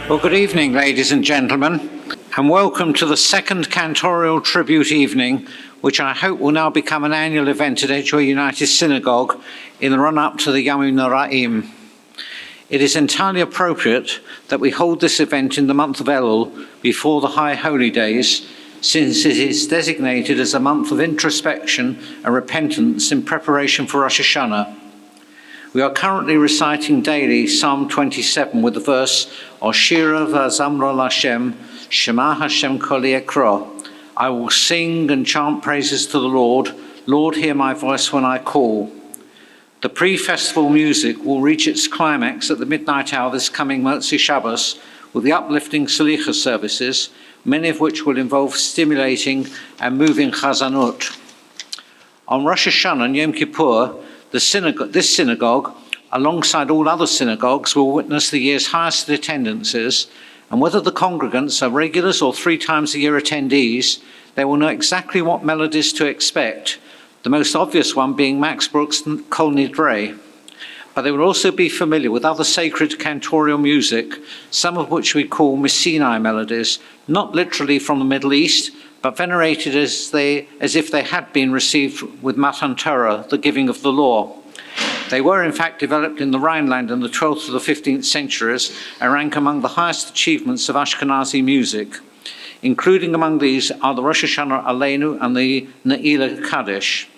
Well, good evening, ladies and gentlemen, and welcome to the second cantorial tribute evening, which I hope will now become an annual event at Edgware United Synagogue in the run-up to the Yamim Noraim. It is entirely appropriate that we hold this event in the month of Elul before the High Holy Days, since it is designated as a month of introspection and repentance in preparation for Rosh Hashanah. We are currently reciting daily Psalm 27 with the verse, Oshira v'azamra l'Hashem, Shema Hashem kol yekro. I will sing and chant praises to the Lord. Lord, hear my voice when I call. The pre-festival music will reach its climax at the midnight hour this coming Motzi Shabbos with the uplifting Salicha services, many of which will involve stimulating and moving chazanut. On Rosh Hashanah and Yom Kippur, this synagogue, alongside all other synagogues, will witness the year's highest attendances, and whether the congregants are regulars or 3 times a year attendees, they will know exactly what melodies to expect, the most obvious one being Max Bruch's Kol Nidre. But they will also be familiar with other sacred cantorial music, some of which we call Messinai melodies, not literally from the Middle East, but venerated as if they had been received with Matan Torah, the giving of the law. They were in fact developed in the Rhineland in the 12th to the 15th centuries and rank among the highest achievements of Ashkenazi music. Including among these are the Rosh Hashanah Aleinu and the Ne'ilah Kaddish.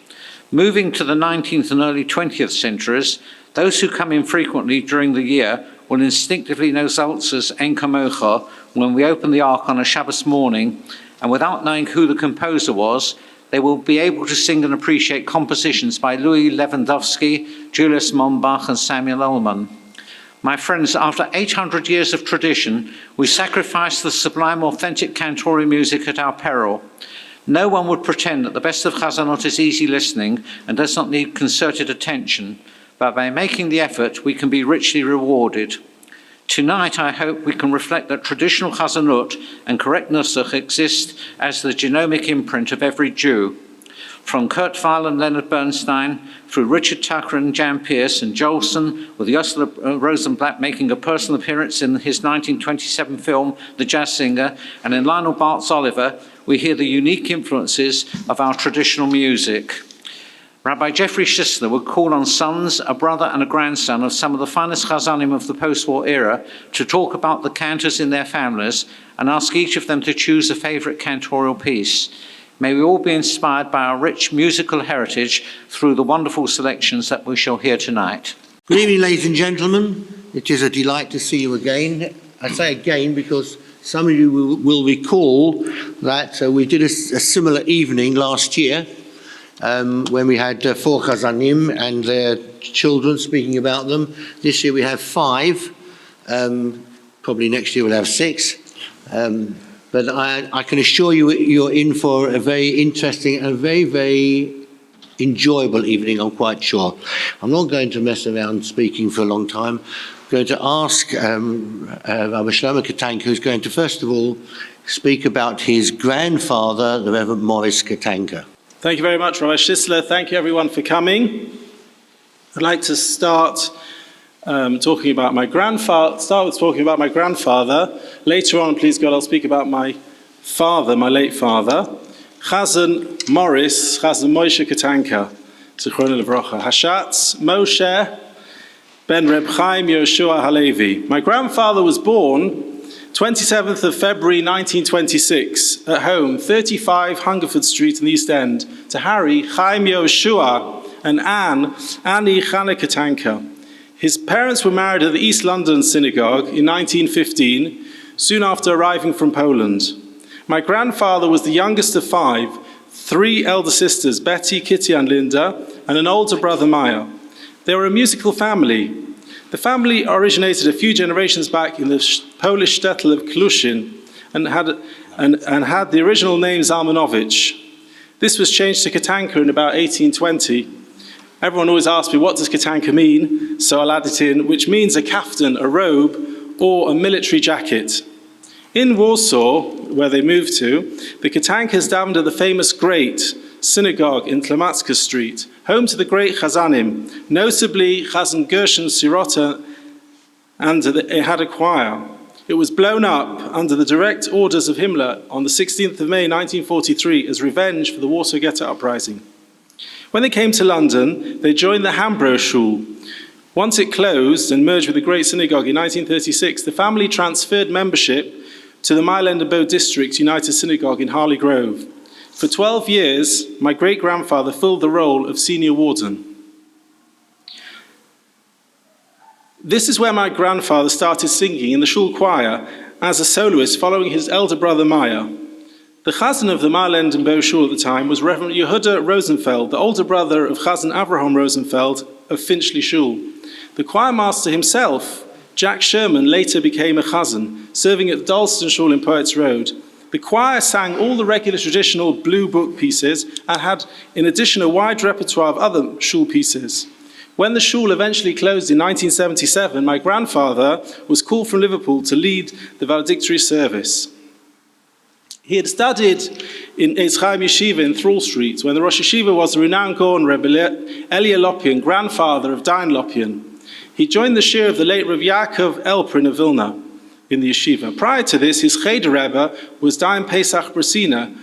Moving to the 19th and early 20th centuries, those who come in frequently during the year will instinctively know Zaltzer's En Kamocha when we open the Ark on a Shabbos morning, and without knowing who the composer was, they will be able to sing and appreciate compositions by Louis Lewandowski, Julius Mombach, and Samuel Ullman. My friends, after 800 years of tradition, we sacrifice the sublime, authentic cantorial music at our peril. No one would pretend that the best of Chazanot is easy listening and does not need concerted attention, but by making the effort, we can be richly rewarded. Tonight, I hope we can reflect that traditional Chazanut and correct Nusach exist as the genomic imprint of every Jew. From Kurt Weill and Leonard Bernstein, through Richard Tucker and Jan Pearce and Jolson, with Yossi De Rosenblatt making a personal appearance in his 1927 film, The Jazz Singer, and in Lionel Bart's Oliver, we hear the unique influences of our traditional music. Rabbi Jeffrey Schisler would call on sons, a brother and a grandson of some of the finest Chazanim of the post-war era to talk about the cantors in their families and ask each of them to choose a favourite cantorial piece. May we all be inspired by our rich musical heritage through the wonderful selections that we shall hear tonight. Good evening, ladies and gentlemen. It is a delight to see you again. I say again because some of you will recall that we did a similar evening last year when we had 4 Chazanim and their children speaking about them. This year we have 5. Probably next year we'll have 6. But I can assure you you're in for a very interesting and very, very enjoyable evening, I'm quite sure. I'm not going to mess around speaking for a long time. I'm going to ask Rabbi Shlomo Katenka, who's going to first of all speak about his grandfather, the Reverend Morris Katenka. Thank you very much, Rabbi Schisler. Thank you everyone for coming. I'd like to start talking about my grandfather. Later on, please God, I'll speak about my father, my late father, Chazan Morris, Chazan Moshe Katenka, Zichrono Livrocha, Hashatz Moshe ben Reb Chaim Yehoshua Halevi. My grandfather was born 27th of February 1926 at home, 35 Hungerford Street in the East End, to Harry Chaim Yehoshua and Annie Chana Katenka. His parents were married at the East London Synagogue in 1915, soon after arriving from Poland. My grandfather was the youngest of five, three elder sisters, Betty, Kitty and Linda, and an older brother, Maya. They were a musical family. The family originated a few generations back in the Polish shtetl of Kluszyn and had the original name Zalmanowicz. This was changed to Katenka in about 1820. Everyone always asks me, what does Katenka mean? So I'll add it in, which means a kaftan, a robe, or a military jacket. In Warsaw, where they moved to, the Katenkas davened at the famous Great Synagogue in Tlamacka Street, home to the great Chazanim, notably Chazan Gershon Sirota, and it had a choir. It was blown up under the direct orders of Himmler on the 16th of May 1943 as revenge for the Warsaw Ghetto Uprising. When they came to London, they joined the Hambro Shul. Once it closed and merged with the Great Synagogue in 1936, the family transferred membership to the Mile End and Bow District United Synagogue in Harley Grove. For 12 years, my great-grandfather filled the role of senior warden. This is where my grandfather started singing in the shul choir as a soloist following his elder brother Maya. The Chazan of the Mile End and Bow Shul at the time was Reverend Yehuda Rosenfeld, the older brother of Chazan Avraham Rosenfeld of Finchley Shul. The choir master himself, Jack Sherman, later became a Chazan, serving at Dalston Shul in Poets Road. The choir sang all the regular traditional blue book pieces and had, in addition, a wide repertoire of other shul pieces. When the shul eventually closed in 1977, my grandfather was called from Liverpool to lead the valedictory service. He had studied in Eitz Chaim Yeshiva in Thrall Street, when the Rosh Yeshiva was the renowned Gaon Rebbe Elia Lopian, grandfather of Dayan Lopian. He joined the shir of the late Rav Yaakov Elprin of Vilna in the yeshiva. Prior to this, his Cheder Rebbe was Dayan Pesach Brasina,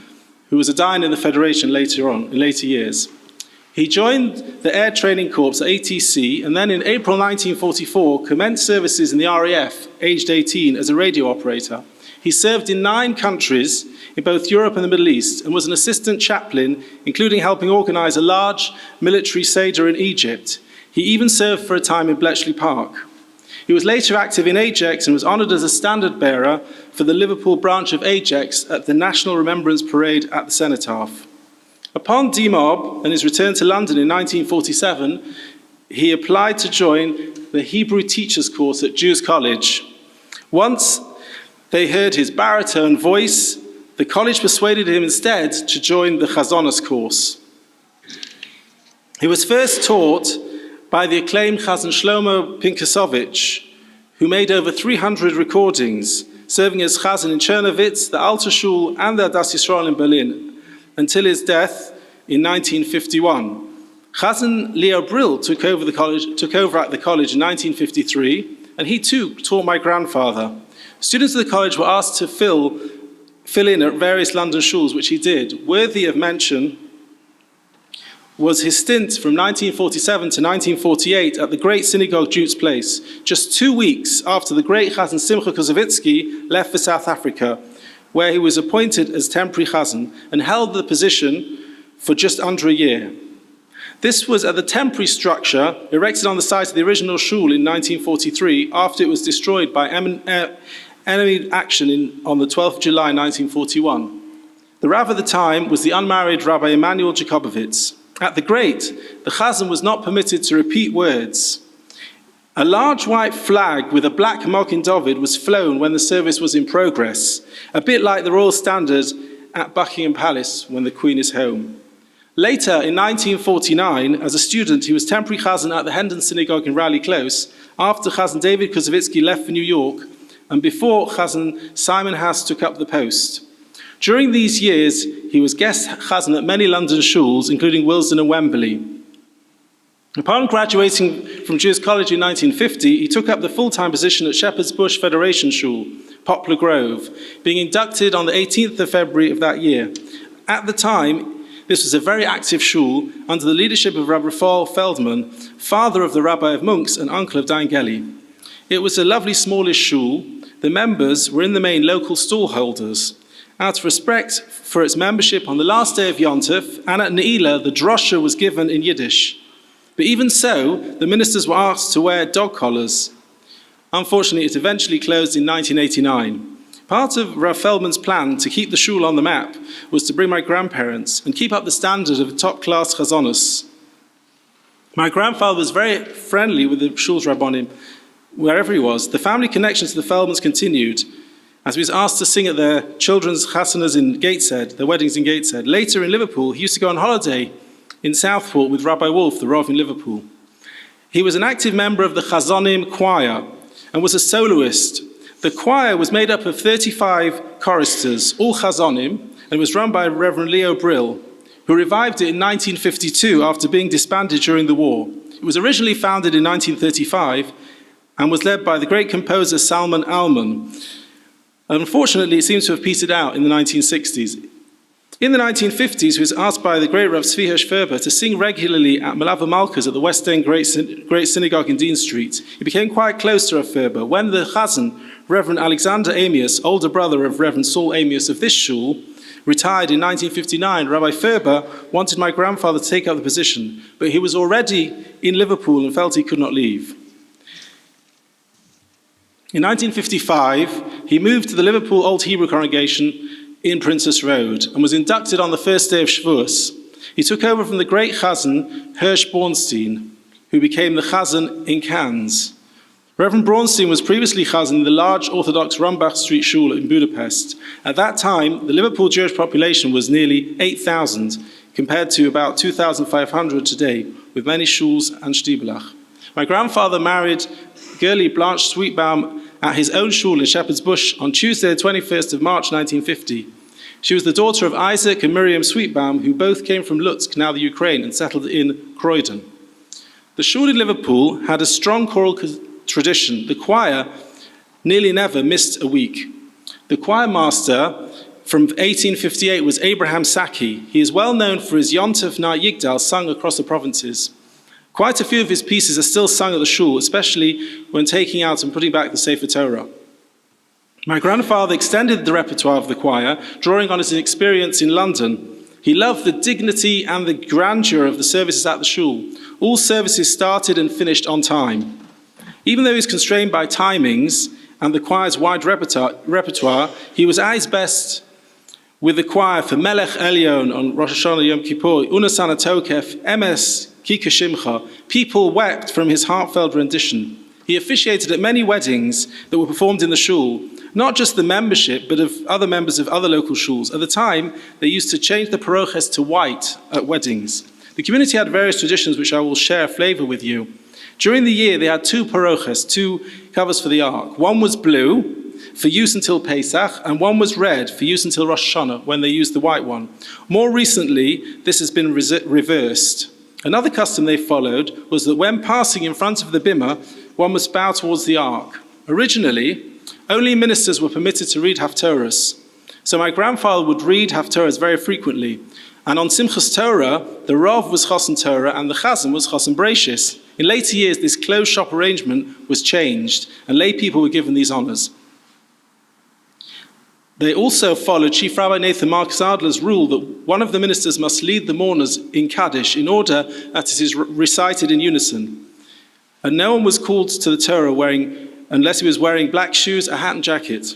who was a Dayan in the Federation later on, in later years. He joined the Air Training Corps at ATC, and then in April 1944 commenced services in the RAF, aged 18, as a radio operator. He served in 9 countries in both Europe and the Middle East, and was an assistant chaplain, including helping organize a large military Seder in Egypt. He even served for a time in Bletchley Park. He was later active in Ajax and was honored as a standard bearer for the Liverpool branch of Ajax at the National Remembrance Parade at the Cenotaph. Upon demob and his return to London in 1947, he applied to join the Hebrew Teachers Course at Jews College. Once they heard his baritone voice, the college persuaded him instead to join the Chazonos course. He was first taught by the acclaimed Chazan Shlomo Pinkasovich, who made over 300 recordings, serving as Chazan in Chernowitz, the Alter Shul, and the Adas Yisrael in Berlin, until his death in 1951. Chazan Leo Brill took over at the college in 1953, and he too taught my grandfather. Students of the college were asked to fill in at various London shuls, which he did. Worthy of mention was his stint from 1947 to 1948 at the Great Synagogue Jute's Place, just 2 weeks after the great Chazan Simcha Kozovitsky left for South Africa, where he was appointed as temporary Chazan and held the position for just under a year. This was at the temporary structure erected on the site of the original shul in 1943 after it was destroyed by enemy action on the 12th of July 1941. The Rav at the time was the unmarried Rabbi Emanuel Jacobowitz. At the Great, the Chazan was not permitted to repeat words. A large white flag with a black Magen David was flown when the service was in progress, a bit like the royal standard at Buckingham Palace when the Queen is home. Later, in 1949, as a student, he was temporary Chazan at the Hendon Synagogue in Raleigh Close, after Chazan David Kozovitsky left for New York, and before Chazan Simon Haas took up the post. During these years, he was guest Chazan at many London shuls, including Willesden and Wembley. Upon graduating from Jews College in 1950, he took up the full-time position at Shepherd's Bush Federation Shul, Poplar Grove, being inducted on the 18th of February of that year. At the time, this was a very active shul under the leadership of Rabbi Raphael Feldman, father of the Rabbi of Monks and uncle of Dayan Geli. It was a lovely smallish shul. The members were in the main local stallholders. Out of respect for its membership on the last day of Yom Tov and at Ne'ilah, the drosha was given in Yiddish. But even so, the ministers were asked to wear dog collars. Unfortunately, it eventually closed in 1989. Part of Rav Feldman's plan to keep the shul on the map was to bring my grandparents and keep up the standard of top-class chazonus. My grandfather was very friendly with the shul's rabbonim, wherever he was. The family connection to the Feldmans continued, as he was asked to sing at their children's chasanas in Gateshead, their weddings in Gateshead. Later in Liverpool, he used to go on holiday in Southport with Rabbi Wolf, the Rav in Liverpool. He was an active member of the Chazonim choir and was a soloist. The choir was made up of 35 choristers, all Chazonim, and was run by Reverend Leo Brill, who revived it in 1952 after being disbanded during the war. It was originally founded in 1935 and was led by the great composer Salman Alman. Unfortunately, it seems to have petered out in the 1960s. In the 1950s, he was asked by the great Rav Tzvi Hirsch Ferber to sing regularly at Malava Malkas at the West End Great Synagogue in Dean Street. He became quite close to Rav Ferber when the Chazan, Reverend Alexander Amius, older brother of Reverend Saul Amius of this shul, retired in 1959. Rabbi Ferber wanted my grandfather to take up the position, but he was already in Liverpool and felt he could not leave. In 1955, he moved to the Liverpool Old Hebrew congregation in Princess Road and was inducted on the first day of Shavuos. He took over from the great Chazan, Hirsch Bornstein, who became the Chazan in Cannes. Reverend Braunstein was previously Chazan in the large Orthodox Rumbach Street Shul in Budapest. At that time, the Liverpool Jewish population was nearly 8,000, compared to about 2,500 today, with many shuls and shtibelach. My grandfather married Gerlie Blanche Sweetbaum at his own shul in Shepherd's Bush on Tuesday, the 21st of March, 1950. She was the daughter of Isaac and Miriam Sweetbaum, who both came from Lutsk, now the Ukraine, and settled in Croydon. The shul in Liverpool had a strong choral tradition. The choir nearly never missed a week. The choir master from 1858 was Abraham Saki. He is well known for his Yontef Na Yigdal sung across the provinces. Quite a few of his pieces are still sung at the shul, especially when taking out and putting back the Sefer Torah. My grandfather extended the repertoire of the choir, drawing on his experience in London. He loved the dignity and the grandeur of the services at the shul. All services started and finished on time. Even though he was constrained by timings and the choir's wide repertoire, he was at his best with the choir for Melech Elyon on Rosh Hashanah Yom Kippur, Unasan Atokef, Emes Kika Shimcha. People wept from his heartfelt rendition. He officiated at many weddings that were performed in the shul, not just the membership, but of other members of other local shuls. At the time, they used to change the paroches to white at weddings. The community had various traditions which I will share a flavor with you. During the year, they had two paroches, two covers for the ark. One was blue, for use until Pesach, and one was red, for use until Rosh Hashanah, when they used the white one. More recently, this has been reversed. Another custom they followed was that when passing in front of the bimah, one must bow towards the ark. Originally, only ministers were permitted to read Haftorahs. So my grandfather would read Haftorahs very frequently. And on Simchas Torah, the Rav was Chosan Torah and the Chazan was Chosan Breishis. In later years, this closed shop arrangement was changed, and lay people were given these honors. They also followed Chief Rabbi Nathan Marcus Adler's rule that one of the ministers must lead the mourners in Kaddish in order that it is recited in unison. And no one was called to the Torah unless he was wearing black shoes, a hat and jacket.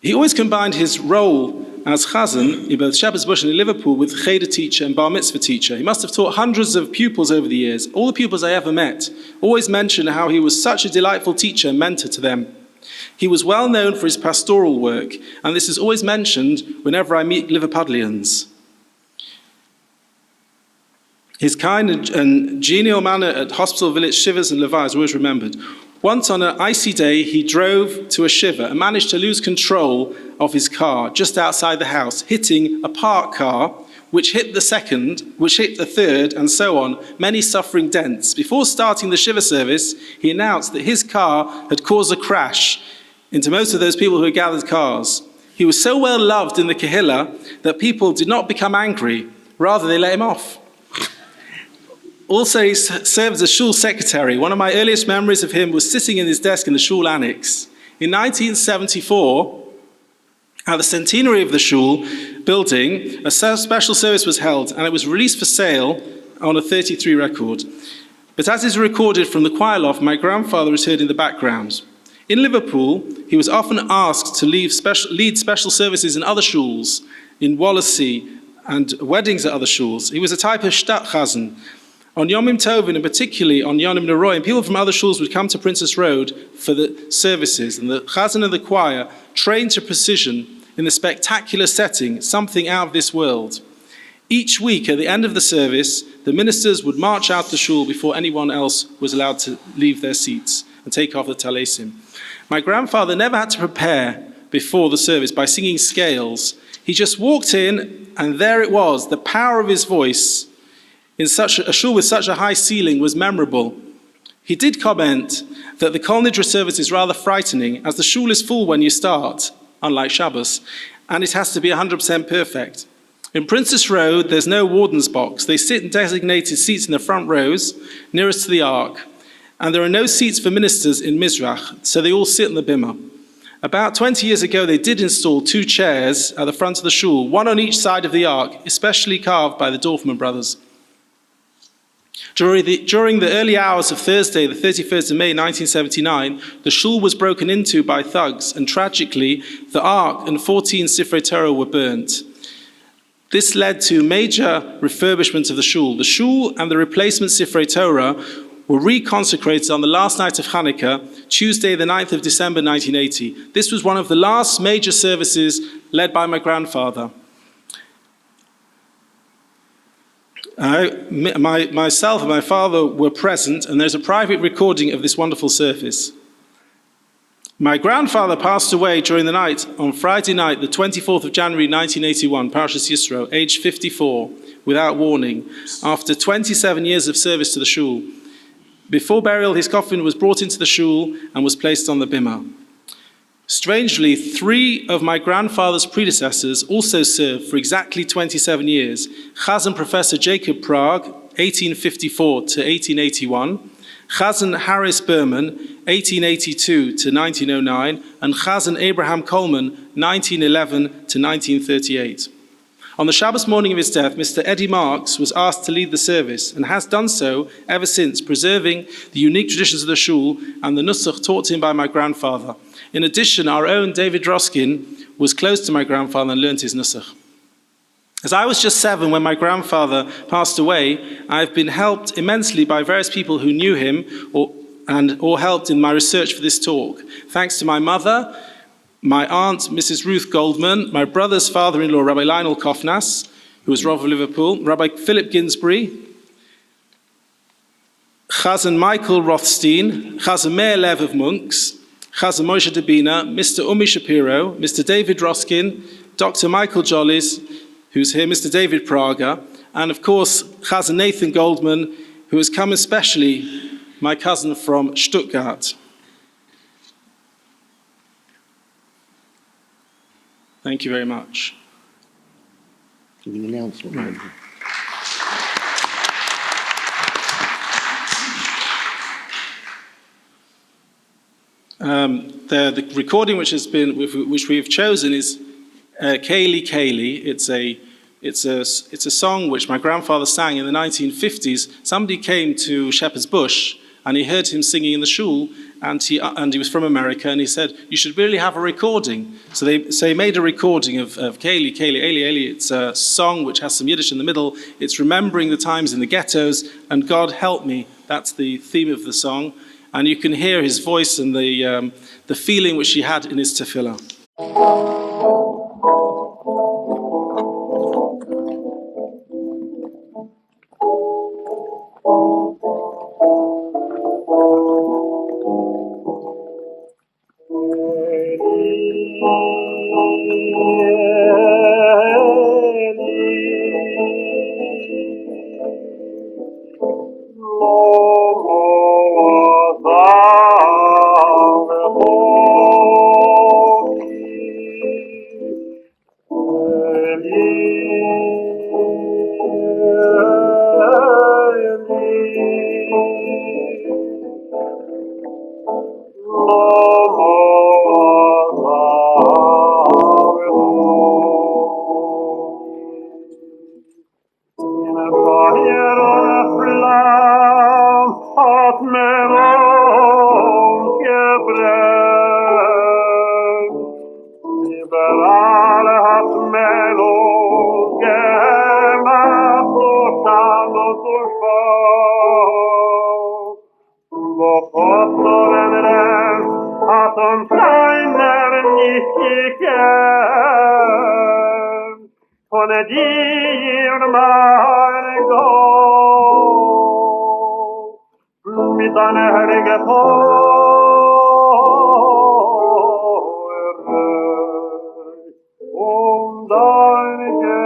He always combined his role as Chazan in both Shepherd's Bush and in Liverpool with Cheder teacher and Bar Mitzvah teacher. He must have taught hundreds of pupils over the years. All the pupils I ever met always mention how he was such a delightful teacher and mentor to them. He was well known for his pastoral work, and this is always mentioned whenever I meet Liverpudlians. His kind and genial manner at hospital village shivers and Levi is always remembered. Once on an icy day, he drove to a shiva and managed to lose control of his car just outside the house, hitting a parked car, which hit the second, which hit the third, and so on, many suffering dents. Before starting the shiva service, he announced that his car had caused a crash into most of those people who had gathered cars. He was so well loved in the Kehillah that people did not become angry, rather they let him off. Also, he served as a shul secretary. One of my earliest memories of him was sitting in his desk in the shul annex. In 1974, at the centenary of the shul building, a special service was held, and it was released for sale on a 33 record. But as is recorded from the choir loft, my grandfather is heard in the background. In Liverpool, he was often asked to lead special services in other shuls, in Wallasey, and weddings at other shuls. He was a type of Stadtchazen. On Yomim Tovin, and particularly on Yom Neroim, people from other shuls would come to Princess Road for the services, and the Chazan and the choir trained to precision in the spectacular setting, something out of this world. Each week, at the end of the service, the ministers would march out the shul before anyone else was allowed to leave their seats and take off the talesim. My grandfather never had to prepare before the service by singing scales. He just walked in, and there it was. The power of his voice in such a shul with such a high ceiling was memorable. He did comment that the Kol Nidra service is rather frightening, as the shul is full when you start, unlike Shabbos, and it has to be 100% perfect. In Princess Road, there's no warden's box. They sit in designated seats in the front rows, nearest to the ark. And there are no seats for ministers in Mizrach, so they all sit in the bimah. About 20 years ago, they did install 2 chairs at the front of the shul, one on each side of the ark, especially carved by the Dorfman brothers. During the early hours of Thursday, the 31st of May 1979, the shul was broken into by thugs, and tragically, the ark and 14 Sifrei Torah were burnt. This led to major refurbishment of the shul. The shul and the replacement Sifrei Torah were reconsecrated on the last night of Hanukkah, Tuesday the 9th of December 1980. This was one of the last major services led by my grandfather. Myself and my father were present, and there's a private recording of this wonderful service. My grandfather passed away during the night on Friday night, the 24th of January 1981, Parashas Yisro, aged 54, without warning, after 27 years of service to the shul. Before burial, his coffin was brought into the shul and was placed on the bimah. Strangely, 3 of my grandfather's predecessors also served for exactly 27 years. Chazan Professor Jacob Prague, 1854 to 1881, Chazan Harris Berman, 1882 to 1909, and Chazan Abraham Coleman, 1911 to 1938. On the Shabbos morning of his death, Mr. Eddie Marks was asked to lead the service and has done so ever since, preserving the unique traditions of the shul and the nusach taught to him by my grandfather. In addition, our own David Roskin was close to my grandfather and learnt his nusach. As I was just 7 when my grandfather passed away, I've been helped immensely by various people who knew him or helped in my research for this talk. Thanks to my mother, my aunt, Mrs. Ruth Goldman, my brother's father-in-law, Rabbi Lionel Kofnas, who was Rav of Liverpool, Rabbi Philip Ginsbury, Chazan Michael Rothstein, Chazan Meir Lev of Monks, Chazan Moshe Debina, Mr. Umi Shapiro, Mr. David Roskin, Dr. Michael Jollies, who's here, Mr. David Prager, and of course, Chazan Nathan Goldman, who has come especially, my cousin from Stuttgart. Thank you very much. An announcement. Right. The recording which we've chosen is Kaylee Kaylee. It's a song which my grandfather sang in the 1950s. Somebody came to Shepherd's Bush and he heard him singing in the shul, and he was from America, and he said, "You should really have a recording." So they made a recording of Kaylee Kaylee Eli Eli. It's a song which has some Yiddish in the middle. It's remembering the times in the ghettos, and God help me. That's the theme of the song, and you can hear his voice and the feeling which he had in his tefillah. hat uns keiner nicht gekannt, von dir, mein Gott, mit deiner heiligen Tore und dein Gebot.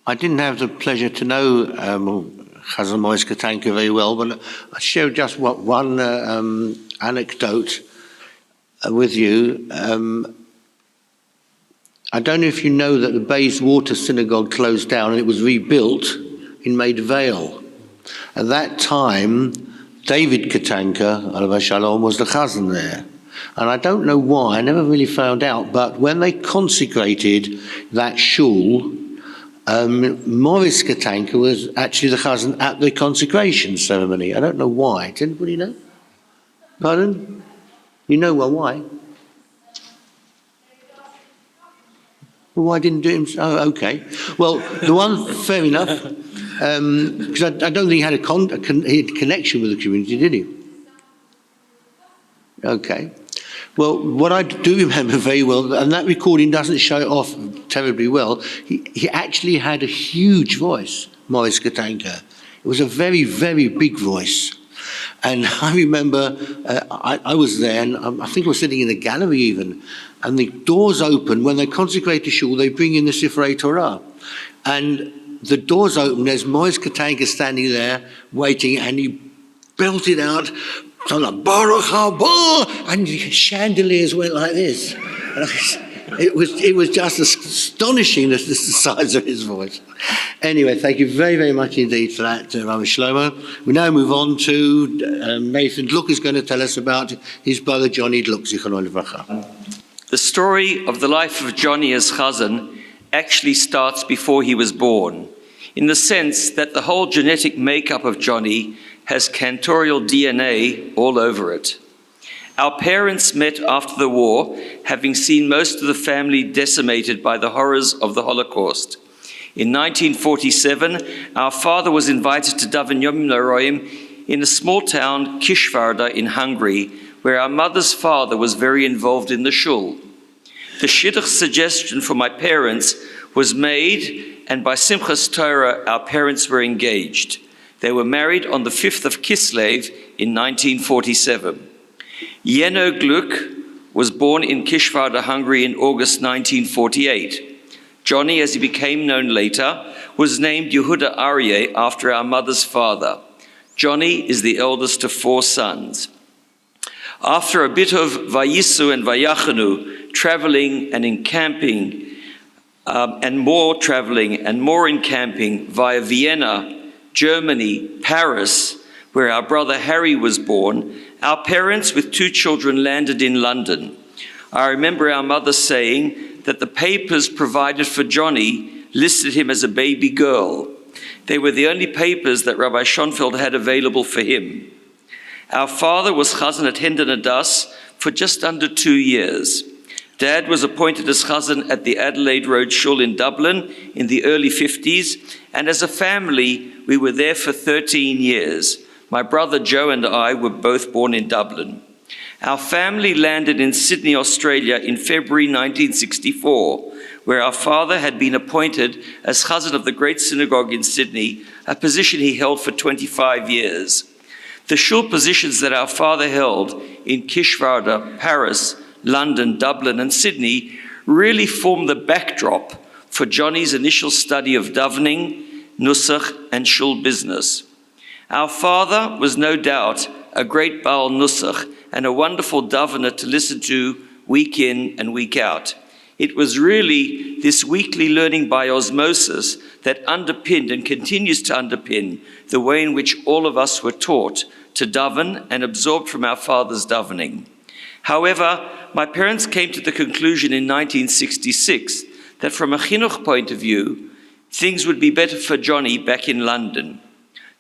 I didn't have the pleasure to know Chazan Moise Katenka very well, but I'll share just one anecdote with you. I don't know if you know that the Bayswater Synagogue closed down and it was rebuilt in Maid Vale. At that time, David Katenka, Alav Shalom, was the Chazan there. And I don't know why, I never really found out, but when they consecrated that shul, Morris Katenka was actually the Chazan at the consecration ceremony. I don't know why. Does anybody know? Pardon? You know well why? Well, why didn't do him? Oh, okay. Well, the one, fair enough, because I don't think he had a connection with the community, did he? Okay. Well, what I do remember very well, and that recording doesn't show it off terribly well, he actually had a huge voice, Morris Katenka. It was a very, very big voice. And I remember I was there, and I think I was sitting in the gallery even, and the doors open. When they consecrate the shul, they bring in the Sifrei Torah. And the doors open, there's Morris Katenka standing there waiting, and he belted out, Baruch haba, and chandeliers went like this. And it was just astonishing, the size of his voice. Anyway, thank you very, very much indeed for that, Rabbi Shlomo. We now move on to Nathan Gluck, is going to tell us about his brother Johnny Gluck, Zichrono Livracha. The story of the life of Johnny as Chazan actually starts before he was born, in the sense that the whole genetic makeup of Johnny has cantorial DNA all over it. Our parents met after the war, having seen most of the family decimated by the horrors of the Holocaust. In 1947, our father was invited to daven Yom Noraim in a small town, Kishvarda, in Hungary, where our mother's father was very involved in the shul. The shidduch suggestion for my parents was made, and by Simchas Torah, our parents were engaged. They were married on the 5th of Kislev in 1947. Yeno Gluck was born in Kishvarda, Hungary in August 1948. Johnny, as he became known later, was named Yehuda Aryeh after our mother's father. Johnny is the eldest of 4 sons. After a bit of Vayisu and Vayachanu, traveling and encamping, and more traveling and more encamping via Vienna, Germany, Paris, where our brother Harry was born, our parents with 2 children landed in London. I remember our mother saying that the papers provided for Johnny listed him as a baby girl. They were the only papers that Rabbi Schonfeld had available for him. Our father was chazan at Hendon Adas for just under 2 years. Dad was appointed as chazan at the Adelaide Road Shul in Dublin in the early 50s, and as a family, we were there for 13 years. My brother Joe and I were both born in Dublin. Our family landed in Sydney, Australia in February 1964, where our father had been appointed as chazan of the Great Synagogue in Sydney, a position he held for 25 years. The shul positions that our father held in Kishvarda, Paris, London, Dublin, and Sydney really formed the backdrop for Johnny's initial study of davening, nusach, and shul business. Our father was no doubt a great Baal Nusach and a wonderful davener to listen to week in and week out. It was really this weekly learning by osmosis that underpinned and continues to underpin the way in which all of us were taught to daven and absorbed from our father's davening. However, my parents came to the conclusion in 1966 that from a chinuch point of view, things would be better for Johnny back in London.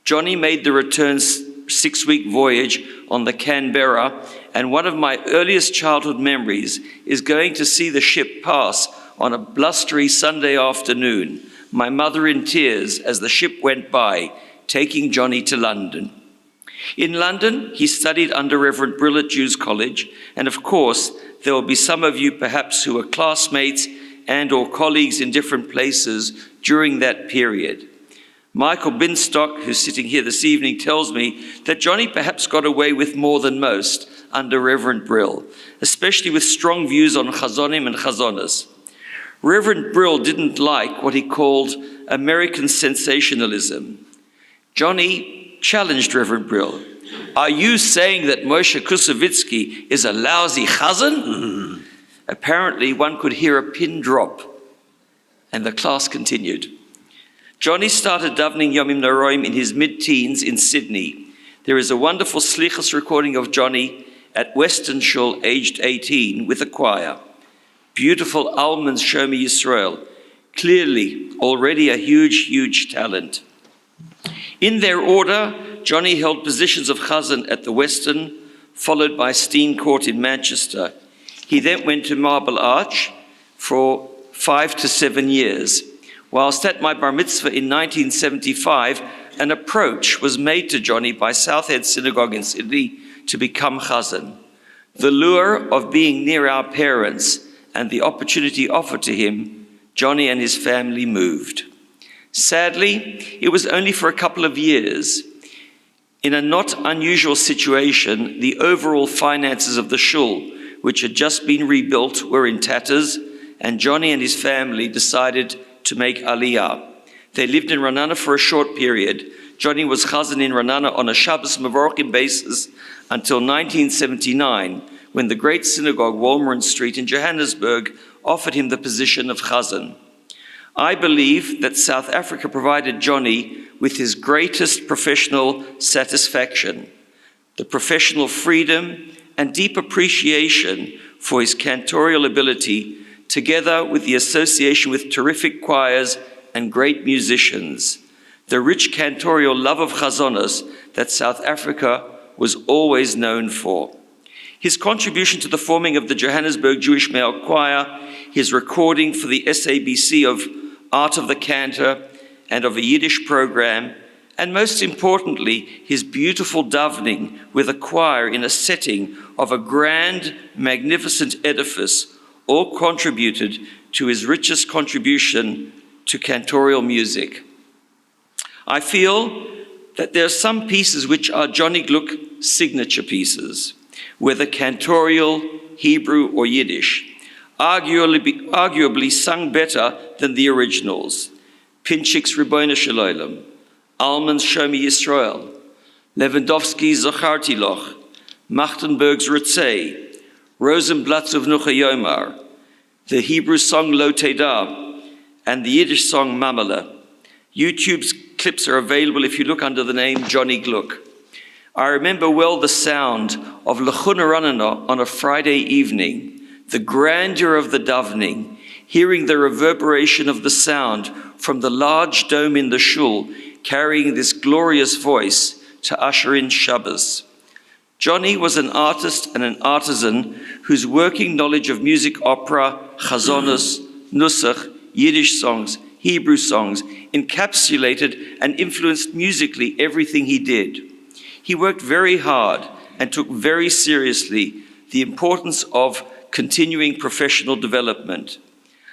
Johnny made the return 6-week voyage on the Canberra, and one of my earliest childhood memories is going to see the ship pass on a blustery Sunday afternoon, my mother in tears as the ship went by, taking Johnny to London. In London, he studied under Reverend Brill at Jews College, and of course, there will be some of you perhaps who were classmates and or colleagues in different places during that period. Michael Binstock, who's sitting here this evening, tells me that Johnny perhaps got away with more than most under Reverend Brill, especially with strong views on chazonim and chazonas. Reverend Brill didn't like what he called American sensationalism. Johnny challenged Reverend Brill. Are you saying that Moshe Kusovitsky is a lousy chazan? Apparently, one could hear a pin drop, and the class continued. Johnny started davening Yomim Noroim in his mid-teens in Sydney. There is a wonderful slichus recording of Johnny at Western Shul, aged 18, with a choir. Beautiful Alman's Show Me Yisrael. Clearly, already a huge, huge talent. In their order, Johnny held positions of chazan at the Western, followed by Steen Court in Manchester. He then went to Marble Arch for 5 to 7 years. Whilst at my bar mitzvah in 1975, an approach was made to Johnny by Southhead Synagogue in Sydney to become chazan. The lure of being near our parents and the opportunity offered to him, Johnny and his family moved. Sadly, it was only for a couple of years. In a not unusual situation, the overall finances of the shul, which had just been rebuilt, were in tatters, and Johnny and his family decided to make aliyah. They lived in Ranana for a short period. Johnny was chazan in Ranana on a Shabbos Mevorachim basis until 1979, when the great synagogue, Walmeran Street in Johannesburg, offered him the position of chazan. I believe that South Africa provided Johnny with his greatest professional satisfaction, the professional freedom and deep appreciation for his cantorial ability, together with the association with terrific choirs and great musicians, the rich cantorial love of chazonas that South Africa was always known for. His contribution to the forming of the Johannesburg Jewish Male Choir, his recording for the SABC of Art of the Cantor and of a Yiddish program, and most importantly, his beautiful davening with a choir in a setting of a grand, magnificent edifice, all contributed to his richest contribution to cantorial music. I feel that there are some pieces which are Johnny Gluck signature pieces, whether cantorial, Hebrew, or Yiddish, arguably sung better than the originals. Pinchik's Ribono Shel Olam, Alman's Show Me Yisrael, Lewandowski's Zachartiloch, Machtenberg's Rutzei, Rosenblatt's Uvnucha Yomar, the Hebrew song Lo Teda, and the Yiddish song Mamala. YouTube's clips are available if you look under the name Johnny Gluck. I remember well the sound of Lechuna Ranana on a Friday evening, the grandeur of the davening, hearing the reverberation of the sound from the large dome in the shul, carrying this glorious voice to usher in Shabbos. Johnny was an artist and an artisan whose working knowledge of music, opera, chazonos, nusach, Yiddish songs, Hebrew songs, encapsulated and influenced musically everything he did. He worked very hard and took very seriously the importance of continuing professional development.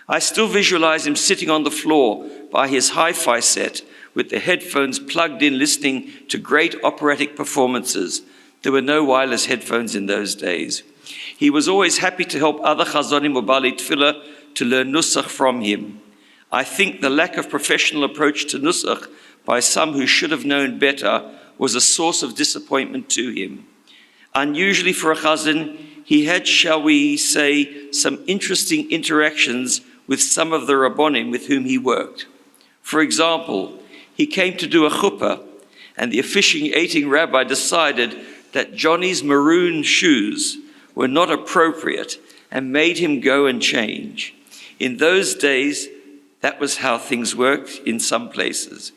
I still visualize him sitting on the floor by his hi-fi set with the headphones plugged in, listening to great operatic performances. There were no wireless headphones in those days. He was always happy to help other chazonim or bali tefillah to learn nusach from him. I think the lack of professional approach to nusach by some who should have known better was a source of disappointment to him. Unusually for a chazan, he had, shall we say, some interesting interactions with some of the rabbonim with whom he worked. For example, he came to do a chuppah, and the officiating rabbi decided that Johnny's maroon shoes were not appropriate and made him go and change. In those days, that was how things worked in some places.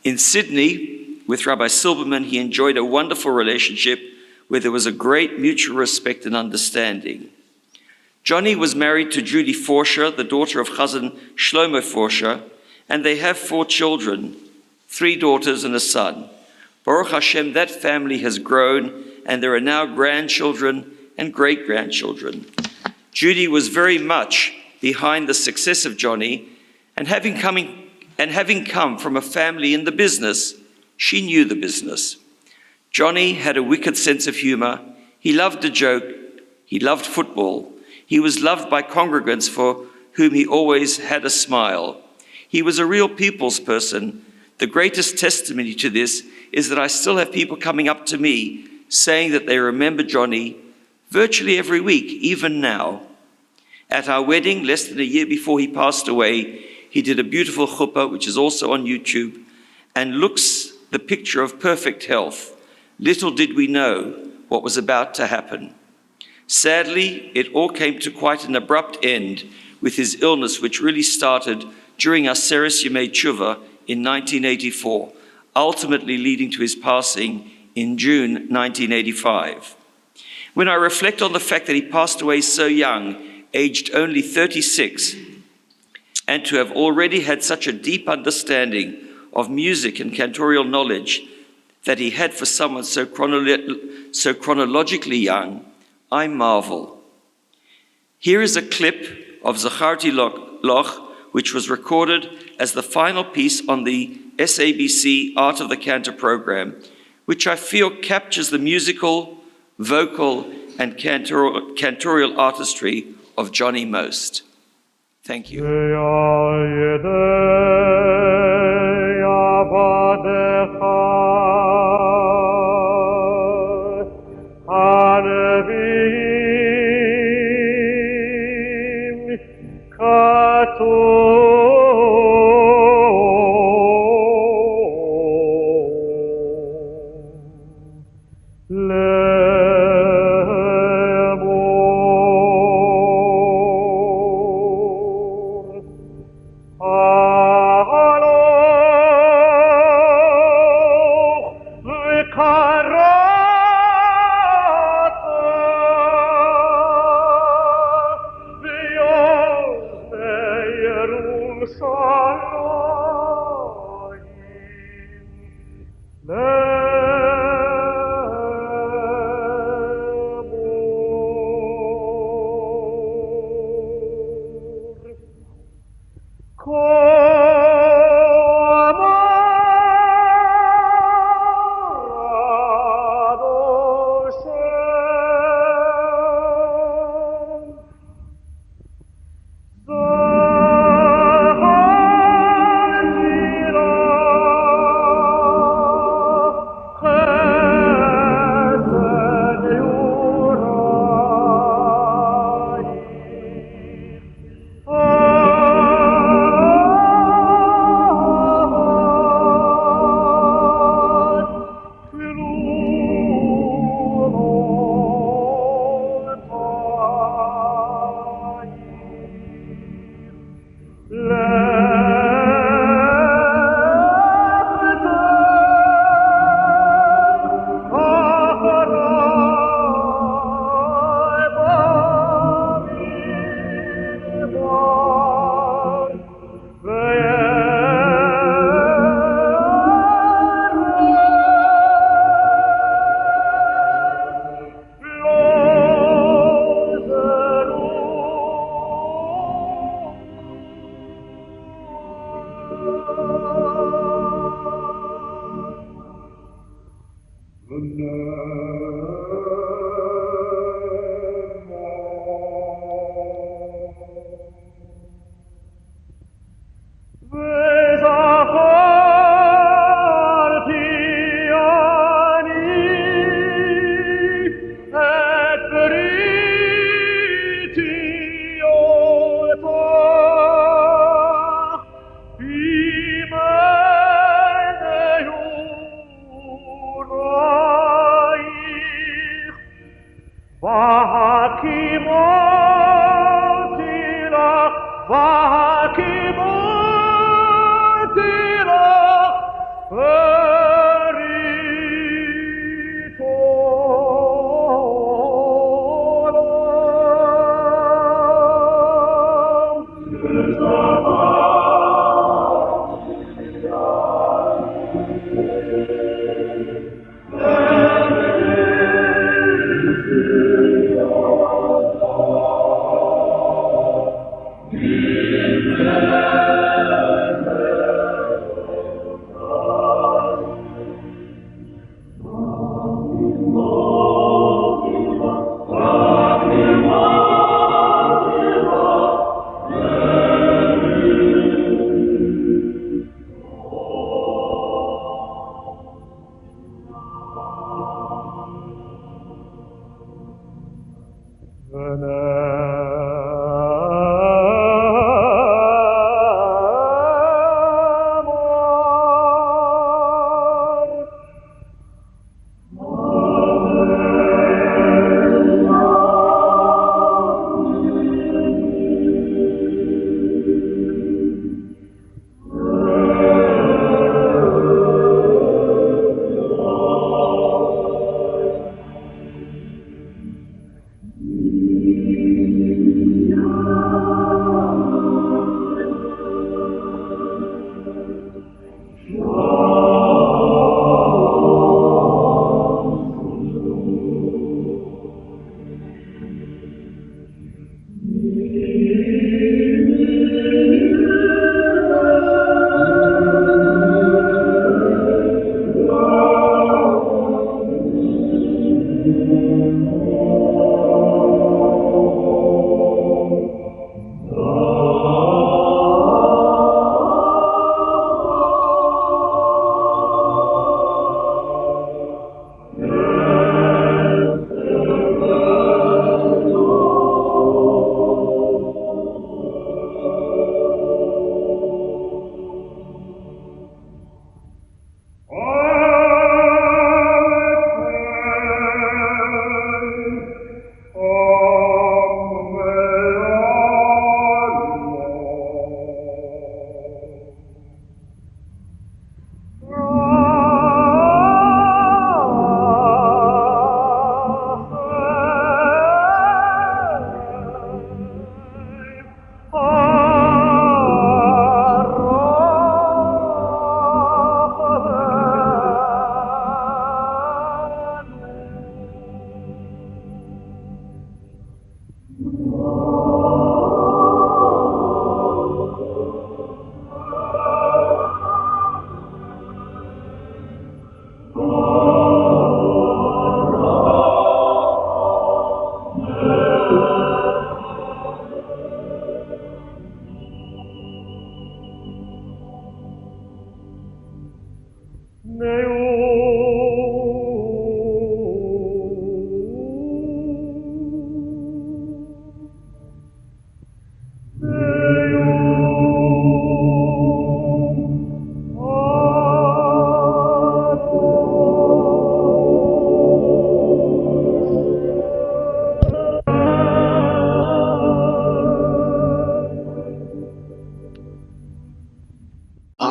In Sydney, with Rabbi Silberman, he enjoyed a wonderful relationship where there was a great mutual respect and understanding. Johnny was married to Judy Forscher, the daughter of Chazan Shlomo Forscher, and they have 4 children, 3 daughters and a son. Baruch Hashem, that family has grown, and there are now grandchildren and great-grandchildren. Judy was very much behind the success of Johnny, and having come from a family in the business, she knew the business. Johnny had a wicked sense of humor. He loved a joke. He loved football. He was loved by congregants for whom he always had a smile. He was a real people's person. The greatest testimony to this is that I still have people coming up to me saying that they remember Johnny virtually every week, even now. At our wedding, less than a year before he passed away, he did a beautiful chuppah, which is also on YouTube, and looks the picture of perfect health. Little did we know what was about to happen. Sadly, it all came to quite an abrupt end with his illness, which really started during Aseres Yemei Tshuva in 1984, ultimately leading to his passing in June 1985. When I reflect on the fact that he passed away so young, aged only 36, and to have already had such a deep understanding of music and cantorial knowledge that he had for someone so chronologically young, I marvel. Here is a clip of Zacharti Loch, which was recorded as the final piece on the SABC Art of the Cantor program, which I feel captures the musical, vocal, and cantorial artistry of Johnny most. Thank you.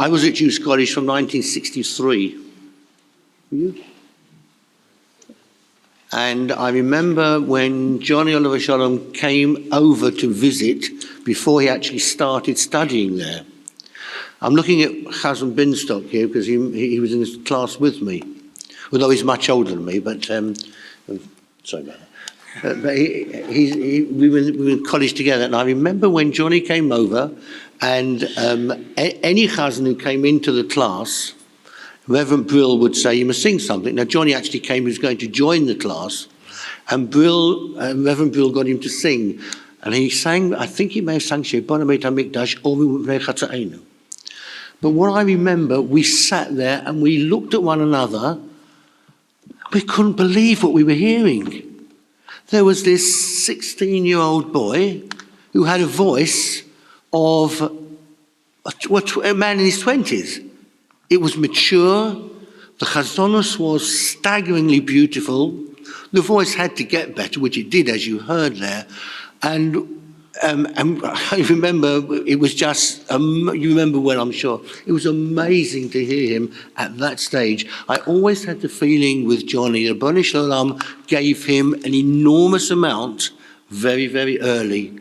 I was at Jews College from 1963. Were you? And I remember when Johnny Oliver Shalom came over to visit before he actually started studying there. I'm looking at Chazan Binstock here because he was in this class with me, although he's much older than me, but sorry about that. But we were in college together, and I remember when Johnny came over, and any Chazan who came into the class, Reverend Brill would say, "You must sing something." Now, Johnny actually came, he was going to join the class, and Reverend Brill got him to sing. And he sang, I think he may have sung Shebona Beit HaMikdash, or Chatza'enu. But what I remember, we sat there and we looked at one another. We couldn't believe what we were hearing. There was this 16-year-old boy who had a voice of a man in his 20s. It was mature. The Chazonos was staggeringly beautiful. the voice had to get better, which it did, as you heard there. And I remember it was just, you remember well, I'm sure, it was amazing to hear him at that stage. I always had the feeling with Johnny, the Ribbono Shel Olam gave him an enormous amount very, very early.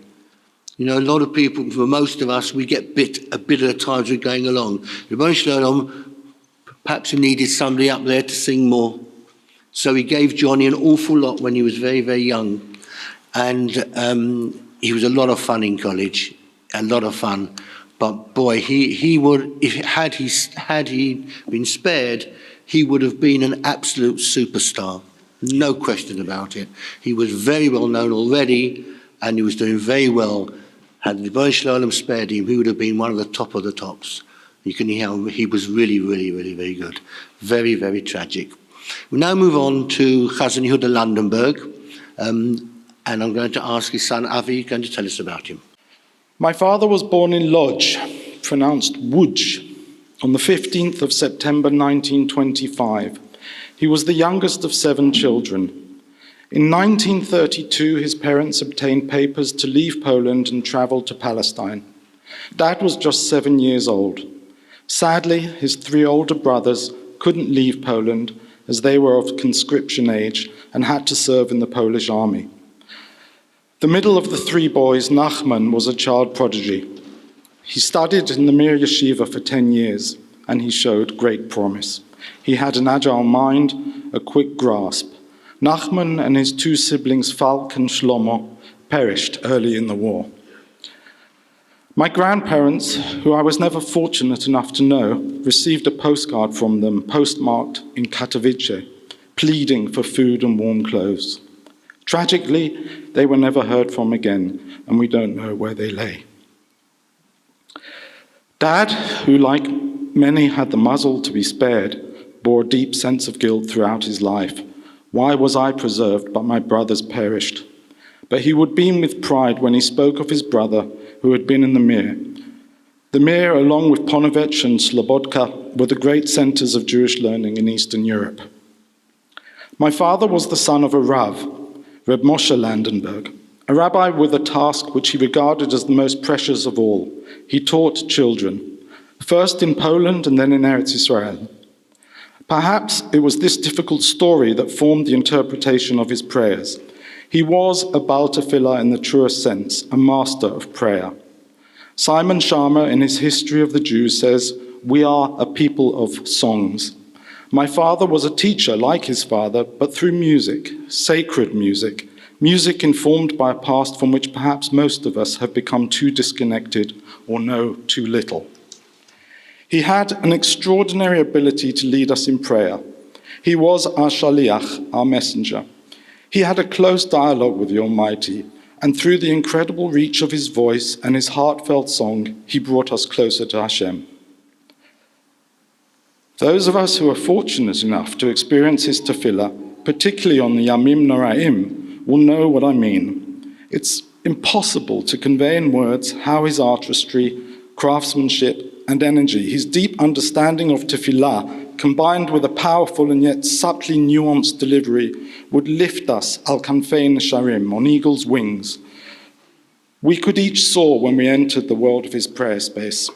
You know, a lot of people, for most of us, we get a bit at a time as we're going along. Ribbono Shel Olam perhaps he needed somebody up there to sing more. So he gave Johnny an awful lot when he was very, very young. And he was a lot of fun in college, a lot of fun. But boy, he would, had he been spared, he would have been an absolute superstar. No question about it. He was very well known already, and he was doing very well. Had the Ribbono Shel Olam spared him, he would have been one of the tops. You can hear how he was really, really, really very good. Very, very tragic. We now move on to Chazan Yehuda Landenberg, and I'm going to ask his son Avi going to tell us about him. My father was born in Lodz, pronounced Łódź, on the 15th of September 1925. He was the youngest of 7 children. In 1932, his parents obtained papers to leave Poland and travel to Palestine. Dad was just 7 years old. Sadly, his 3 older brothers couldn't leave Poland as they were of conscription age and had to serve in the Polish army. The middle of the 3 boys, Nachman, was a child prodigy. He studied in the Mir Yeshiva for 10 years, and he showed great promise. He had an agile mind, a quick grasp. Nachman and his 2 siblings, Falk and Shlomo, perished early in the war. My grandparents, who I was never fortunate enough to know, received a postcard from them, postmarked in Katowice, pleading for food and warm clothes. Tragically, they were never heard from again, and we don't know where they lay. Dad, who like many had the muzzle to be spared, bore a deep sense of guilt throughout his life. Why was I preserved, but my brothers perished? But he would beam with pride when he spoke of his brother who had been in the Mir. The Mir, along with Ponevezh and Slobodka, were the great centers of Jewish learning in Eastern Europe. My father was the son of a Rav, Reb Moshe Landenberg, a rabbi with a task which he regarded as the most precious of all. He taught children, first in Poland and then in Eretz Israel. Perhaps it was this difficult story that formed the interpretation of his prayers. He was a Baal Tefillah in the truest sense, a master of prayer. Simon Schama, in his History of the Jews, says, "We are a people of songs." My father was a teacher like his father, but through music, sacred music, music informed by a past from which perhaps most of us have become too disconnected or know too little. He had an extraordinary ability to lead us in prayer. He was our shaliach, our messenger. He had a close dialogue with the Almighty, and through the incredible reach of his voice and his heartfelt song, he brought us closer to Hashem. Those of us who are fortunate enough to experience his tefillah, particularly on the Yamim Noraim, will know what I mean. It's impossible to convey in words how his artistry, craftsmanship, and energy, his deep understanding of tefillah, combined with a powerful and yet subtly nuanced delivery, would lift us al kanfei nesharim, on eagle's wings. We could each soar when we entered the world of his prayer space.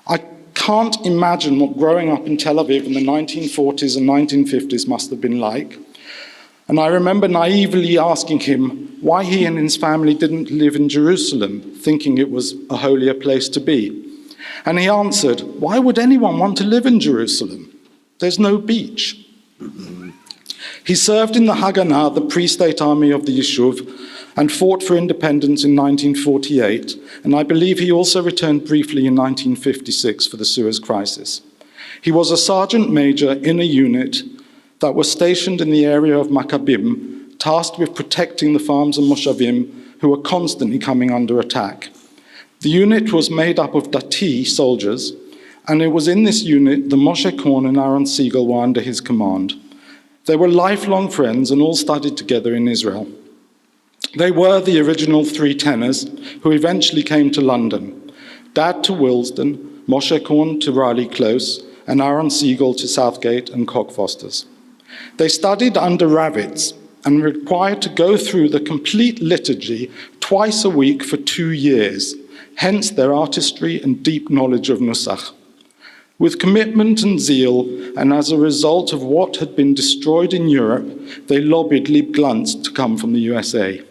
I can't imagine what growing up in Tel Aviv in the 1940s and 1950s must have been like. And I remember naively asking him why he and his family didn't live in Jerusalem, thinking it was a holier place to be. And he answered, "Why would anyone want to live in Jerusalem? There's no beach." He served in the Haganah, the pre-state army of the Yishuv, and fought for independence in 1948, and I believe he also returned briefly in 1956 for the Suez Crisis. He was a sergeant major in a unit that was stationed in the area of Maccabim, tasked with protecting the farms and moshavim who were constantly coming under attack. The unit was made up of Dati soldiers, and it was in this unit that Moshe Korn and Aaron Siegel were under his command. They were lifelong friends and all studied together in Israel. They were the original 3 tenors who eventually came to London. Dad to Willesden, Moshe Korn to Raleigh Close, and Aaron Siegel to Southgate and Cockfosters. They studied under Ravitz, and required to go through the complete liturgy twice a week for 2 years, hence their artistry and deep knowledge of Nusach. With commitment and zeal, and as a result of what had been destroyed in Europe, they lobbied Liebman to come from the USA.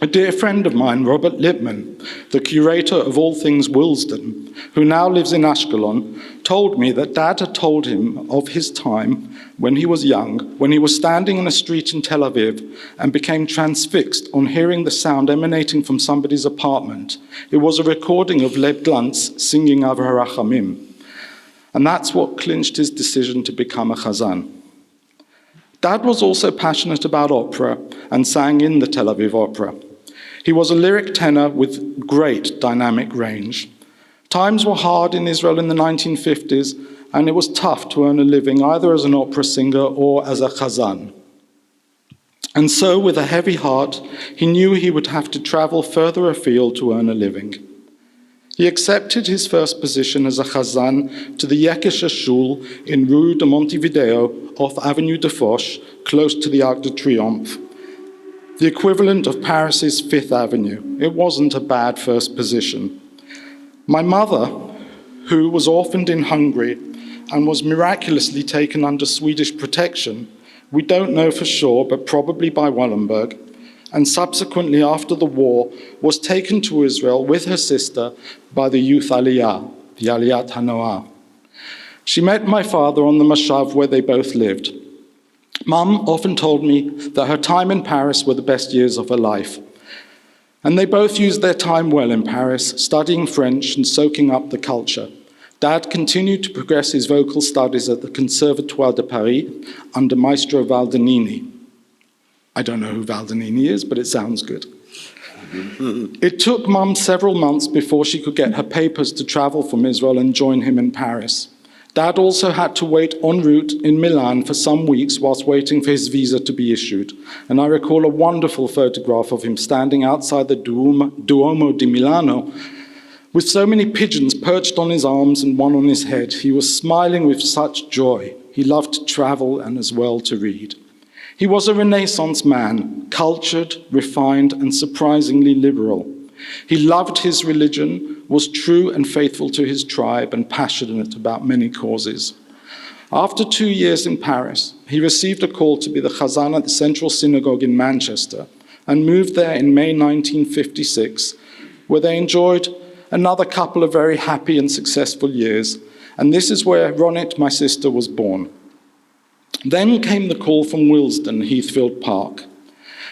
A dear friend of mine, Robert Liebman, the curator of all things Wolfson, who now lives in Ashkelon, told me that Dad had told him of his time when he was young, when he was standing in a street in Tel Aviv and became transfixed on hearing the sound emanating from somebody's apartment. It was a recording of Leib Glantz singing Av HaRachamim. And that's what clinched his decision to become a chazan. Dad was also passionate about opera and sang in the Tel Aviv Opera. He was a lyric tenor with great dynamic range. Times were hard in Israel in the 1950s, and it was tough to earn a living either as an opera singer or as a chazan. And so, with a heavy heart, he knew he would have to travel further afield to earn a living. He accepted his first position as a chazan to the Yekesha Shul in Rue de Montevideo off Avenue de Foch, close to the Arc de Triomphe, the equivalent of Paris's Fifth Avenue. It wasn't a bad first position. My mother, who was orphaned in Hungary and was miraculously taken under Swedish protection, we don't know for sure, but probably by Wallenberg, and subsequently after the war, was taken to Israel with her sister by the youth Aliyah, the Aliyat HaNoah. She met my father on the Mashav where they both lived. Mum often told me that her time in Paris were the best years of her life. And they both used their time well in Paris, studying French and soaking up the culture. Dad continued to progress his vocal studies at the Conservatoire de Paris under Maestro Valdanini. I don't know who Valdanini is, but it sounds good. It took Mum several months before she could get her papers to travel from Israel and join him in Paris. Dad also had to wait en route in Milan for some weeks whilst waiting for his visa to be issued. And I recall a wonderful photograph of him standing outside the Duomo di Milano with so many pigeons perched on his arms and one on his head. He was smiling with such joy. He loved to travel and as well to read. He was a Renaissance man, cultured, refined, and surprisingly liberal. He loved his religion, was true and faithful to his tribe, and passionate about many causes. After 2 years in Paris, he received a call to be the chazan at the Central Synagogue in Manchester and moved there in May 1956, where they enjoyed another couple of very happy and successful years. And this is where Ronit, my sister, was born. Then came the call from Willesden, Heathfield Park,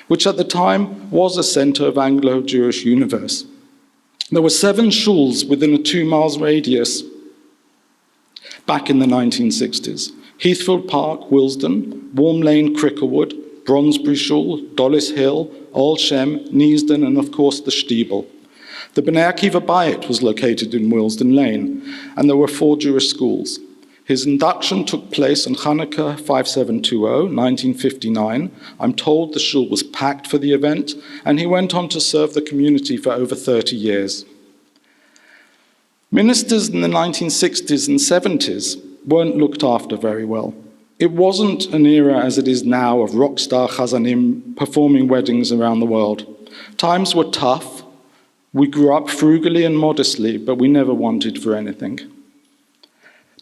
which at the time was a centre of Anglo-Jewish universe. There were 7 shuls within a 2 miles radius back in the 1960s. Heathfield Park, Willesden, Warm Lane, Cricklewood, Bronsbury Shul, Dollis Hill, Old Shem, Neasden, and of course the Stiebel. The Bnei Akiva Bayit was located in Willesden Lane, and there were 4 Jewish schools. His induction took place on Hanukkah 5720, 1959. I'm told the shul was packed for the event, and he went on to serve the community for over 30 years. Ministers in the 1960s and 70s weren't looked after very well. It wasn't an era as it is now of rock star chazanim performing weddings around the world. Times were tough. We grew up frugally and modestly, but we never wanted for anything.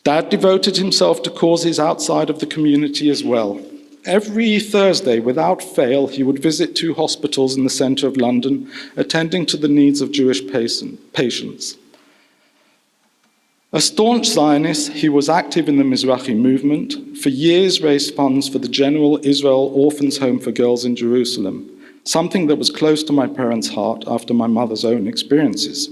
Dad devoted himself to causes outside of the community as well. Every Thursday, without fail, he would visit 2 hospitals in the centre of London, attending to the needs of Jewish patients. A staunch Zionist, he was active in the Mizrahi movement, for years raised funds for the General Israel Orphans' Home for Girls in Jerusalem, something that was close to my parents' heart after my mother's own experiences.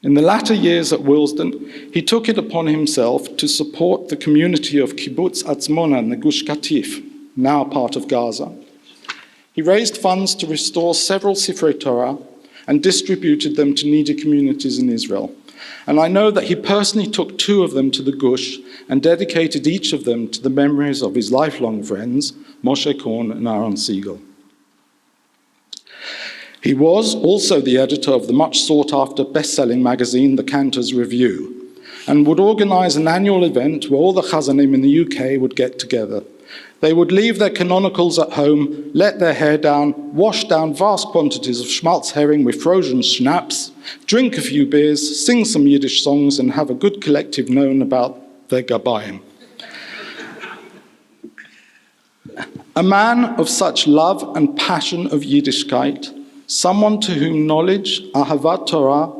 In the latter years at Willesden, he took it upon himself to support the community of Kibbutz Atzmona and the Gush Katif, now part of Gaza. He raised funds to restore several Sifrei Torah and distributed them to needy communities in Israel. And I know that he personally took 2 of them to the Gush and dedicated each of them to the memories of his lifelong friends, Moshe Korn and Aaron Siegel. He was also the editor of the much sought-after best-selling magazine, the Cantors Review, and would organise an annual event where all the chazanim in the UK would get together. They would leave their canonicals at home, let their hair down, wash down vast quantities of schmaltz herring with frozen schnapps, drink a few beers, sing some Yiddish songs, and have a good collective known about their gabayim. A man of such love and passion of Yiddishkeit, someone to whom knowledge, Ahavat Torah,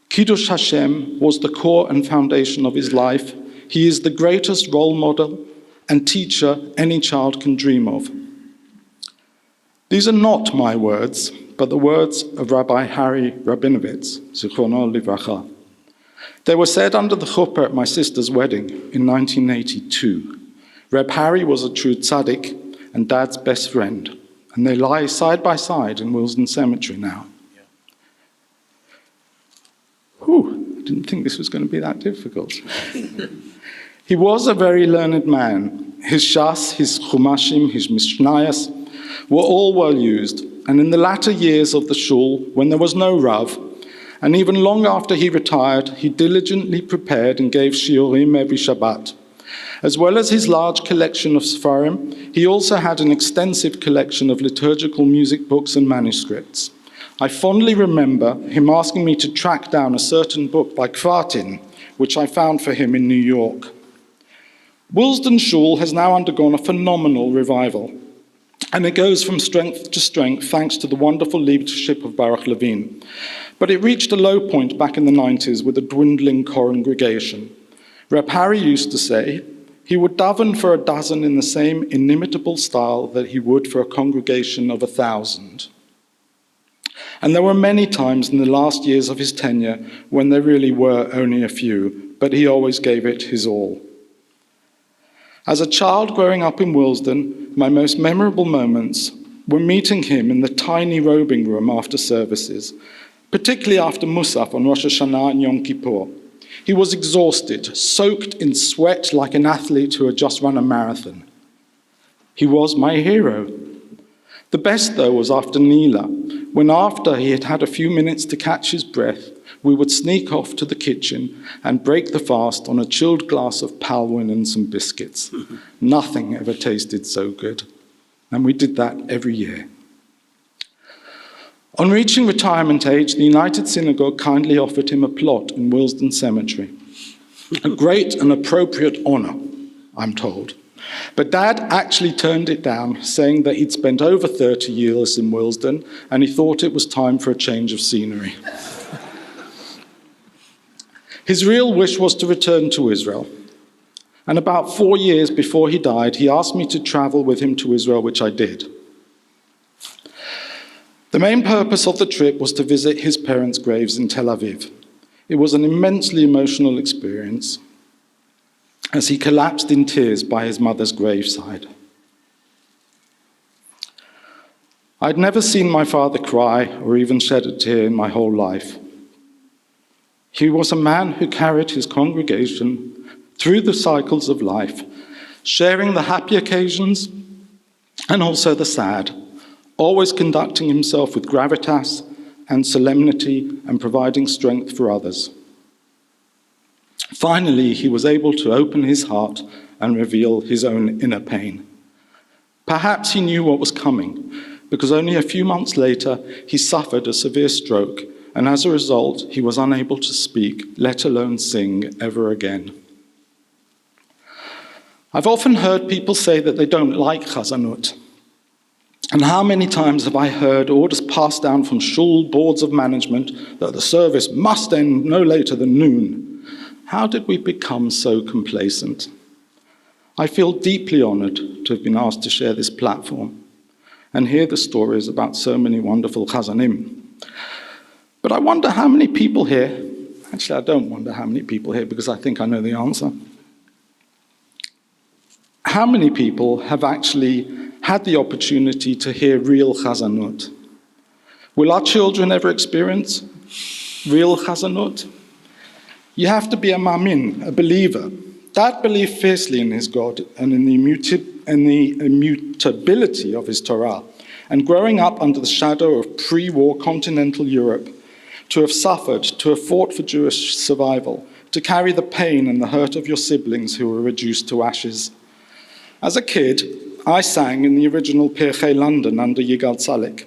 Kiddush Hashem was the core and foundation of his life. He is the greatest role model and teacher any child can dream of. These are not my words, but the words of Rabbi Harry Rabinowitz, Zichrono Livracha. They were said under the chuppah at my sister's wedding in 1982. Reb Harry was a true tzaddik and Dad's best friend, and they lie side by side in Willesden Cemetery now. Whew, I didn't think this was going to be that difficult. He was a very learned man. His shas, his chumashim, his mishnayos were all well used, and in the latter years of the shul, when there was no rav, and even long after he retired, he diligently prepared and gave shiurim every Shabbat. As well as his large collection of sefarim, he also had an extensive collection of liturgical music books and manuscripts. I fondly remember him asking me to track down a certain book by Kvartin, which I found for him in New York. Willesden Shul has now undergone a phenomenal revival, and it goes from strength to strength thanks to the wonderful leadership of Baruch Levine. But it reached a low point back in the 90s with a dwindling congregation. Reb Harry used to say he would daven for a dozen in the same inimitable style that he would for a congregation of 1,000. And there were many times in the last years of his tenure when there really were only a few, but he always gave it his all. As a child growing up in Willesden, my most memorable moments were meeting him in the tiny robing room after services, particularly after Musaf on Rosh Hashanah and Yom Kippur. He was exhausted, soaked in sweat like an athlete who had just run a marathon. He was my hero. The best, though, was after Nila, when after he had had a few minutes to catch his breath, we would sneak off to the kitchen and break the fast on a chilled glass of Palwin and some biscuits. Nothing ever tasted so good. And we did that every year. On reaching retirement age, the United Synagogue kindly offered him a plot in Willesden Cemetery. A great and appropriate honor, I'm told. But Dad actually turned it down, saying that he'd spent over 30 years in Willesden and he thought it was time for a change of scenery. His real wish was to return to Israel. And about 4 years before he died, he asked me to travel with him to Israel, which I did. The main purpose of the trip was to visit his parents' graves in Tel Aviv. It was an immensely emotional experience as he collapsed in tears by his mother's graveside. I'd never seen my father cry or even shed a tear in my whole life. He was a man who carried his congregation through the cycles of life, sharing the happy occasions and also the sad, always conducting himself with gravitas and solemnity and providing strength for others. Finally, he was able to open his heart and reveal his own inner pain. Perhaps he knew what was coming, because only a few months later, he suffered a severe stroke, and as a result, he was unable to speak, let alone sing, ever again. I've often heard people say that they don't like chazanut. And how many times have I heard orders passed down from shul boards of management that the service must end no later than noon? How did we become so complacent? I feel deeply honored to have been asked to share this platform and hear the stories about so many wonderful chazanim. But I wonder how many people here, actually I don't wonder how many people here because I think I know the answer. How many people have actually had the opportunity to hear real chazanut? Will our children ever experience real chazanut? You have to be a mamin, a believer. That believe fiercely in his God and in the immutability of his Torah. And growing up under the shadow of pre-war continental Europe, to have suffered, to have fought for Jewish survival, to carry the pain and the hurt of your siblings who were reduced to ashes. As a kid, I sang in the original Pirchei London under Yigal Tzalik.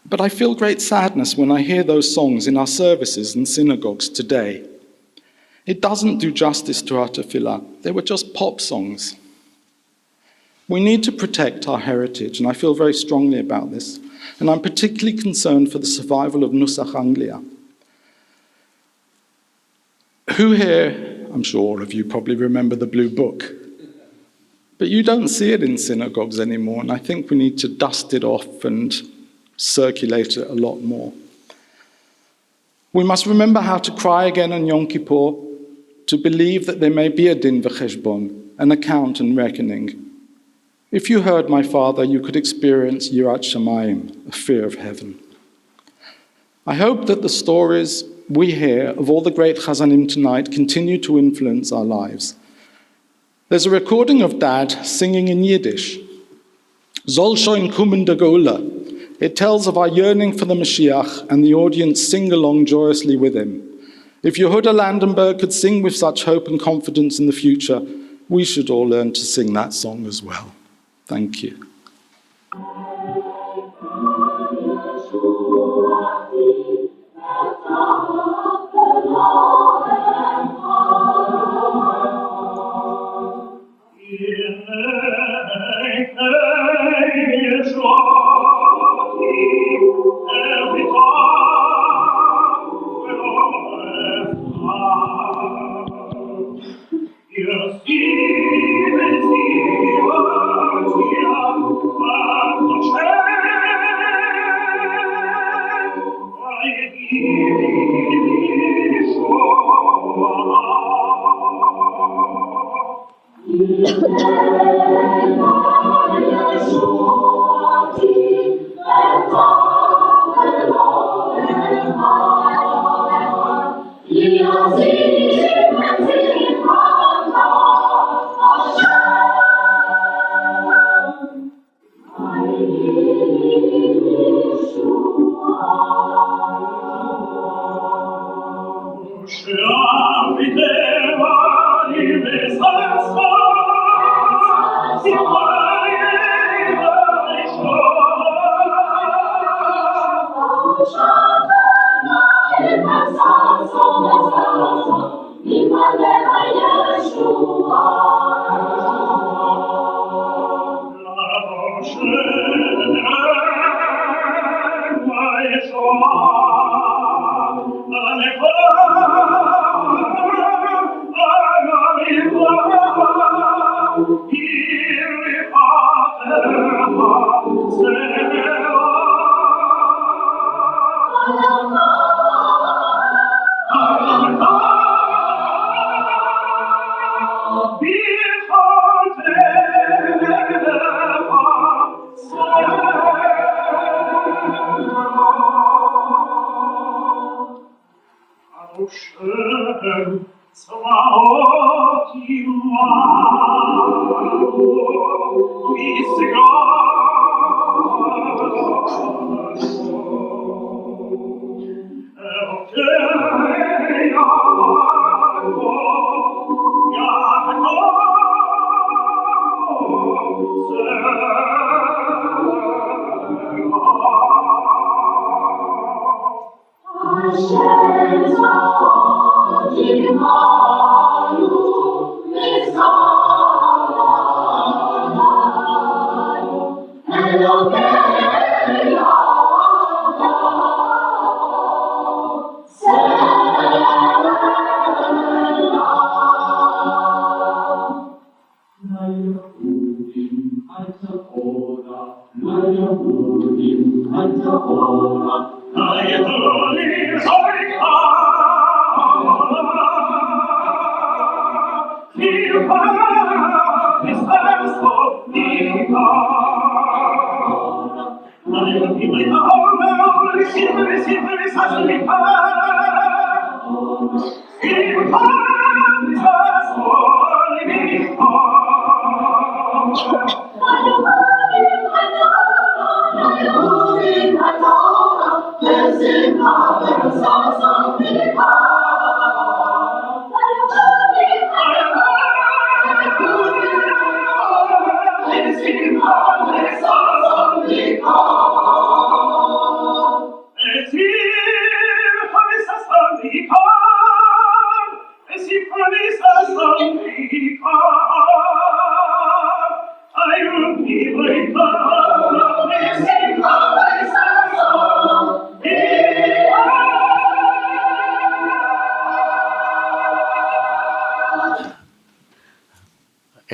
But I feel great sadness when I hear those songs in our services and synagogues today. It doesn't do justice to our tefillah. They were just pop songs. We need to protect our heritage, and I feel very strongly about this. And I'm particularly concerned for the survival of Nusach Anglia. Who here, I'm sure all of you probably remember the Blue Book, but you don't see it in synagogues anymore, and I think we need to dust it off and circulate it a lot more. We must remember how to cry again on Yom Kippur, to believe that there may be a din v'cheshbon, an account and reckoning. If you heard my father, you could experience Yirat Shamayim, a fear of heaven. I hope that the stories we hear of all the great Chazanim tonight continue to influence our lives. There's a recording of Dad singing in Yiddish. Zol shoin kumen de Geula. It tells of our yearning for the Mashiach, and the audience sing along joyously with him. If Yehuda Landenberg could sing with such hope and confidence in the future, we should all learn to sing that song as well. Thank you.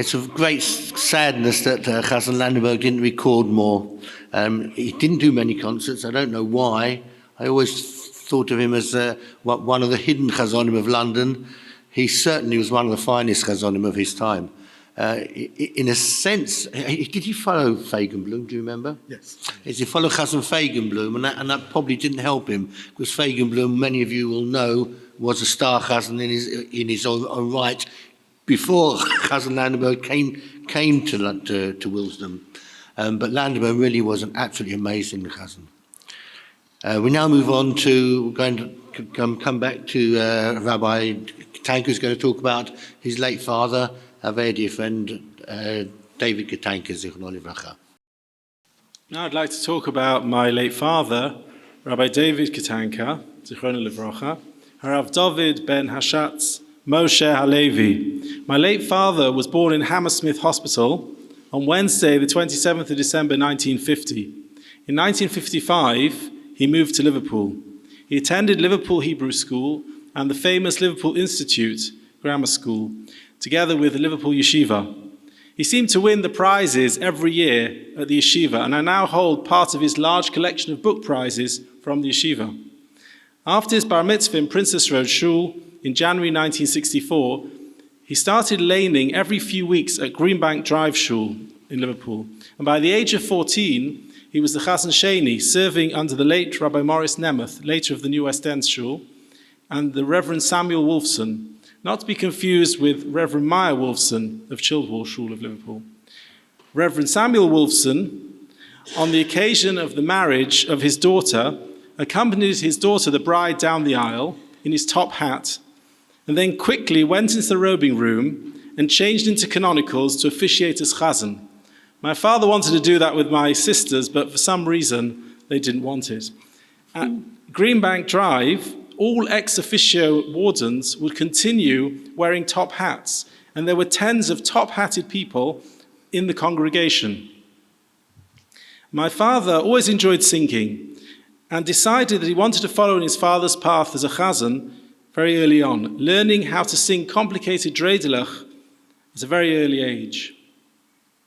It's of great sadness that Chazan Landenberg didn't record more. He didn't do many concerts. I don't know why. I always thought of him as one of the hidden Chazonim of London. He certainly was one of the finest Chazonim of his time. In a sense, did he follow Feigenblum, do you remember? Yes. He followed Chazan Feigenblum, and that probably didn't help him, because Feigenblum, many of you will know, was a star Chazan in his own right before Chazan Landenberg came to Wilsdom. But Landenberg really was an absolutely amazing Chazan. We now move on to, going to come back to Rabbi Katenka, who's going to talk about his late father, our very dear friend, David Katenka, Zichrono Livracha. Now I'd like to talk about my late father, Rabbi David Katenka, Zichrono Livracha, Harav David ben Hashatz Moshe Halevi. My late father was born in Hammersmith Hospital on Wednesday, the 27th of December 1950. In 1955, he moved to Liverpool. He attended Liverpool Hebrew School and the famous Liverpool Institute Grammar School, together with the Liverpool Yeshiva. He seemed to win the prizes every year at the Yeshiva, and I now hold part of his large collection of book prizes from the Yeshiva. After his bar mitzvah in Princess Road Shul in January 1964, he started laning every few weeks at Greenbank Drive Shul in Liverpool. And by the age of 14, he was the Chazan Sheni, serving under the late Rabbi Morris Nemeth, later of the New West End Shul, and the Reverend Samuel Wolfson, not to be confused with Reverend Meyer Wolfson of Childwall Shul of Liverpool. Reverend Samuel Wolfson, on the occasion of the marriage of his daughter, accompanied his daughter, the bride, down the aisle in his top hat, and then quickly went into the robing room and changed into canonicals to officiate as Chazan. My father wanted to do that with my sisters, but for some reason they didn't want it. At Greenbank Drive, all ex officio wardens would continue wearing top hats, and there were tens of top-hatted people in the congregation. My father always enjoyed singing and decided that he wanted to follow in his father's path as a Chazan very early on, learning how to sing complicated Dreidelach at a very early age.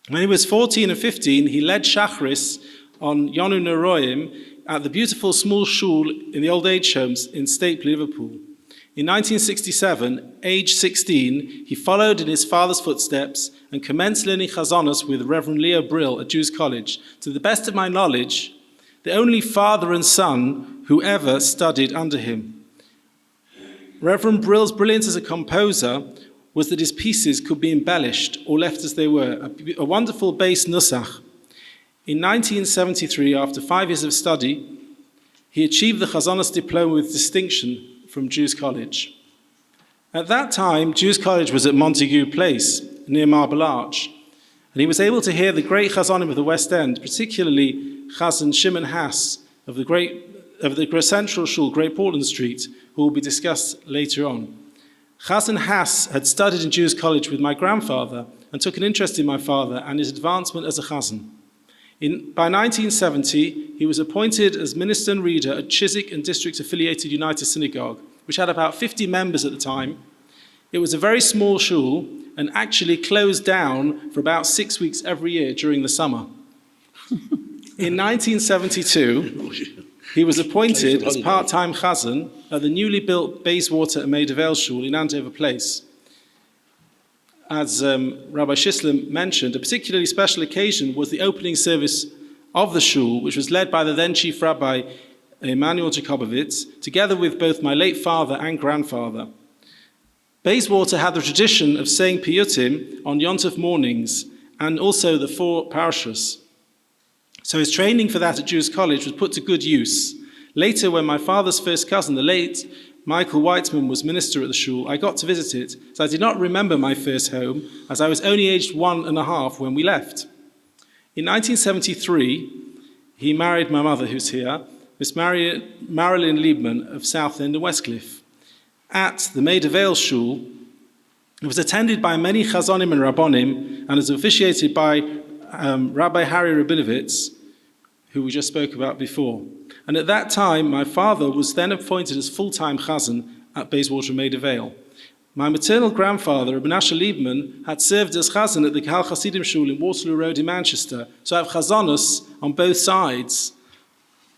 When he was 14 and 15, he led Shachris on Yonu Neroim at the beautiful small shul in the old age homes in Stapley, Liverpool. In 1967, age 16, he followed in his father's footsteps and commenced learning Chazonos with Reverend Leo Brill at Jews College. To the best of my knowledge, the only father and son who ever studied under him. Reverend Brill's brilliance as a composer was that his pieces could be embellished or left as they were, a wonderful bass nusach. In 1973, after 5 years of study, he achieved the Chazonos diploma with distinction from Jews College. At that time, Jews College was at Montague Place, near Marble Arch, and he was able to hear the great Chazonim of the West End, particularly Chazan Shimon Hass of the Central Shul, Great Portland Street, who will be discussed later on. Chazan Hass had studied in Jews College with my grandfather and took an interest in my father and his advancement as a Chazan. By 1970, he was appointed as minister and reader at Chiswick and district-affiliated United Synagogue, which had about 50 members at the time. It was a very small shul and actually closed down for about 6 weeks every year during the summer. In 1972, he was appointed as part-time Chazan at the newly built Bayswater and Maid of Ale Shul in Andover Place. As Rabbi Shislam mentioned, a particularly special occasion was the opening service of the shul, which was led by the then Chief Rabbi Emanuel Jacobowitz, together with both my late father and grandfather. Bayswater had the tradition of saying piyutim on Yom Tov mornings and also the 4 parashas. So his training for that at Jews College was put to good use. Later, when my father's first cousin, the late Michael Weitzman, was minister at the shul, I got to visit it, so I did not remember my first home, as I was only aged 1.5 when we left. In 1973, he married my mother, who's here, Miss Marilyn Liebman of Southend and Westcliff. At the Maid of Ale Shul, it was attended by many Chazonim and Rabbonim, and was officiated by Rabbi Harry Rabinowitz, who we just spoke about before. And at that time, my father was then appointed as full-time Chazan at Bayswater Maid of Ale. My maternal grandfather, Rabbi Liebman, had served as chazan at the Kahal Hasidim Shul in Waterloo Road in Manchester, so I have chazanus on both sides.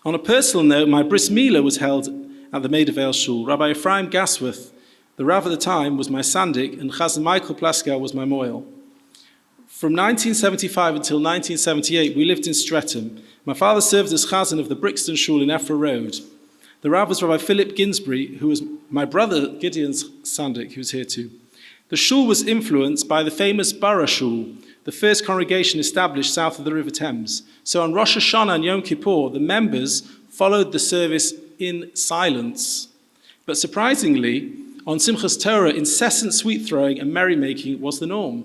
On a personal note, my bris milah was held at the Maida Vale Shul. Rabbi Ephraim Gasworth, the Rav at the time, was my sandik, and Chazan Michael Plaskow was my moil. From 1975 until 1978, we lived in Streatham. My father served as chazan of the Brixton Shul in Effra Road. The Rav was Rabbi Philip Ginsbury, who was my brother Gideon's sandik, who was here too. The shul was influenced by the famous Borough Shul, the first congregation established south of the River Thames. So on Rosh Hashanah and Yom Kippur, the members followed the service in silence. But surprisingly, on Simchas Torah, incessant sweet throwing and merrymaking was the norm.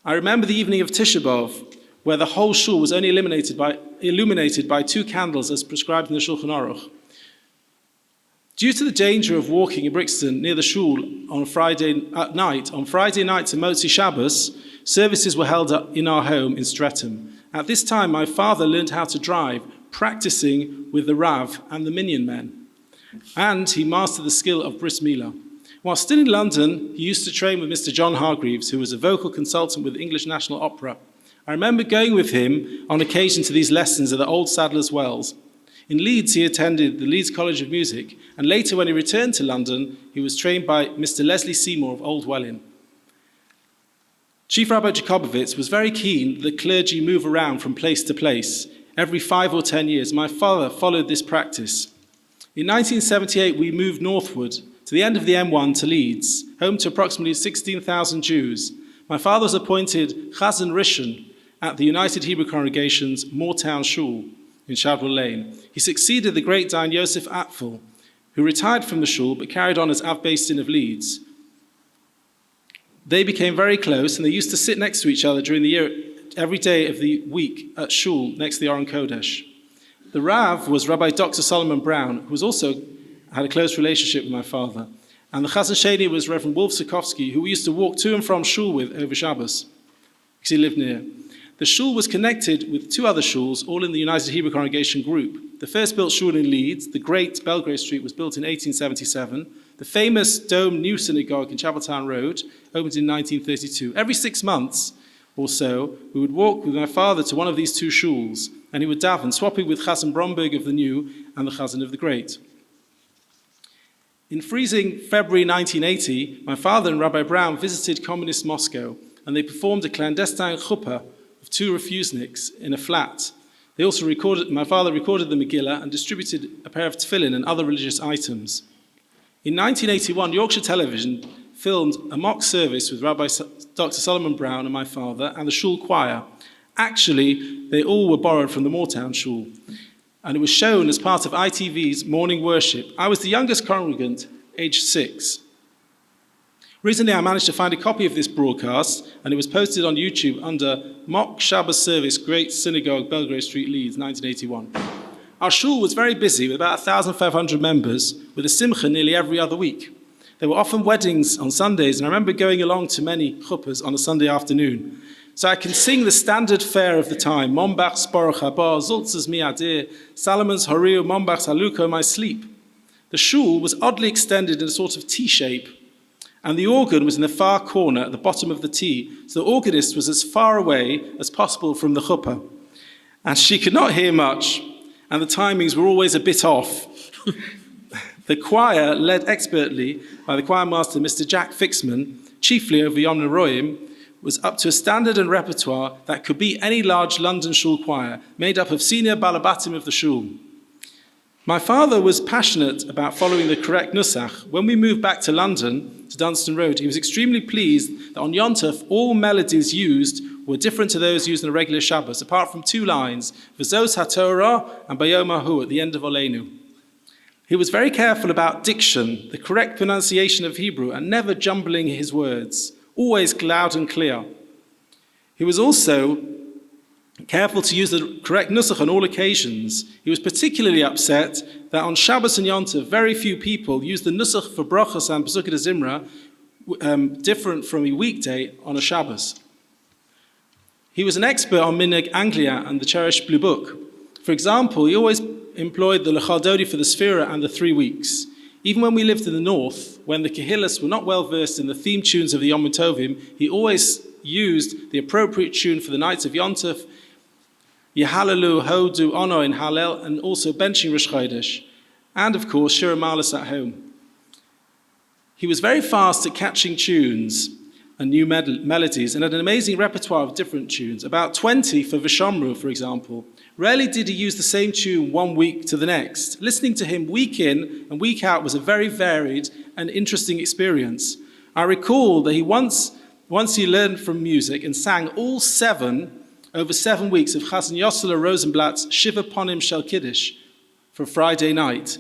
I remember the evening of Tisha B'Av, where the whole shul was only illuminated by 2 candles as prescribed in the Shulchan Aruch. Due to the danger of walking in Brixton near the shul on Friday nights and Motzi Shabbos, services were held in our home in Streatham. At this time, my father learned how to drive, practicing with the Rav and the Minyan men. And he mastered the skill of bris milah. While still in London, he used to train with Mr. John Hargreaves, who was a vocal consultant with the English National Opera. I remember going with him on occasion to these lessons at the Old Sadler's Wells. In Leeds, he attended the Leeds College of Music, and later when he returned to London, he was trained by Mr. Leslie Seymour of Old Welwyn. Chief Rabbi Jacobowitz was very keen that the clergy move around from place to place every 5 or 10 years. My father followed this practice. In 1978, we moved northward to the end of the M1 to Leeds, home to approximately 16,000 Jews. My father was appointed Chazan Rishon at the United Hebrew Congregation's Moortown Shul in Shadwell Lane. He succeeded the great Dayan Yosef Apfel, who retired from the shul but carried on as Av Beis Din of Leeds. They became very close, and they used to sit next to each other during the year, every day of the week at shul next to the Aron Kodesh. The Rav was Rabbi Dr. Solomon Brown, who also had a close relationship with my father. And the Chazan Sheni was Reverend Wolfson, who we used to walk to and from shul with over Shabbos, because he lived near. The shul was connected with 2 other shuls, all in the United Hebrew Congregation group. The first built shul in Leeds, the great Belgrave Street, was built in 1877. The famous Dome New Synagogue in Chapeltown Road opened in 1932. Every 6 months or so, we would walk with my father to one of these 2 shuls, and he would daven, swapping with Chazan Bromberg of the New and the Chazan of the Great. In freezing February 1980, my father and Rabbi Brown visited communist Moscow, and they performed a clandestine chuppah of 2 refuseniks in a flat. My father recorded the Megillah and distributed a pair of tefillin and other religious items. In 1981, Yorkshire Television filmed a mock service with Rabbi Dr. Solomon Brown and my father and the shul choir. Actually, they all were borrowed from the Moortown Shul, and it was shown as part of ITV's morning worship. I was the youngest congregant, aged 6. Recently, I managed to find a copy of this broadcast, and it was posted on YouTube under Mock Shabbos Service, Great Synagogue, Belgrave Street, Leeds, 1981. Our shul was very busy with about 1,500 members, with a simcha nearly every other week. There were often weddings on Sundays, and I remember going along to many chuppahs on a Sunday afternoon. So I can sing the standard fare of the time, Mombach's Baruch Haba, Zultz's Miadir, Salomon's Horiu, Mombach's Haluka, in my sleep. The shul was oddly extended in a sort of T-shape, and the organ was in the far corner at the bottom of the T, so the organist was as far away as possible from the chuppah. And she could not hear much, and the timings were always a bit off. The choir, led expertly by the choir master, Mr. Jack Fixman, chiefly over Yom Neroim, was up to a standard and repertoire that could be any large London shul choir, made up of senior balabatim of the shul. My father was passionate about following the correct nusach. When we moved back to London, to Dunstan Road, he was extremely pleased that on Yom Tov, all melodies used were different to those used in a regular Shabbos, apart from 2 lines, V'zos HaTorah and Bayom Hahu at the end of Oleinu. He was very careful about diction, the correct pronunciation of Hebrew, and never jumbling his words, always loud and clear. He was also careful to use the correct nusach on all occasions. He was particularly upset that on Shabbos and Yom Tov, very few people used the nusach for brachas and pesukei zimra different from a weekday on a Shabbos. He was an expert on Minhag Anglia and the cherished Blue Book. For example, he always employed the Lechal Dodi for the Sphira and the 3 weeks. Even when we lived in the north, when the Kehillas were not well versed in the theme tunes of the Yom Tovim, he always used the appropriate tune for the nights of Yom Tov, Yehalalu, Hodu, Ono in Hallel, and also benching Rosh Chodesh, and of course Shir Malas at home. He was very fast at catching tunes and new melodies, and had an amazing repertoire of different tunes, about 20 for Vishomru, for example. Rarely did he use the same tune one week to the next. Listening to him week in and week out was a very varied and interesting experience. I recall that he once he learned from music and sang all over 7 weeks of Chazan Yossi De Rosenblatt's Shiva Ponim Shel Kiddush for Friday night.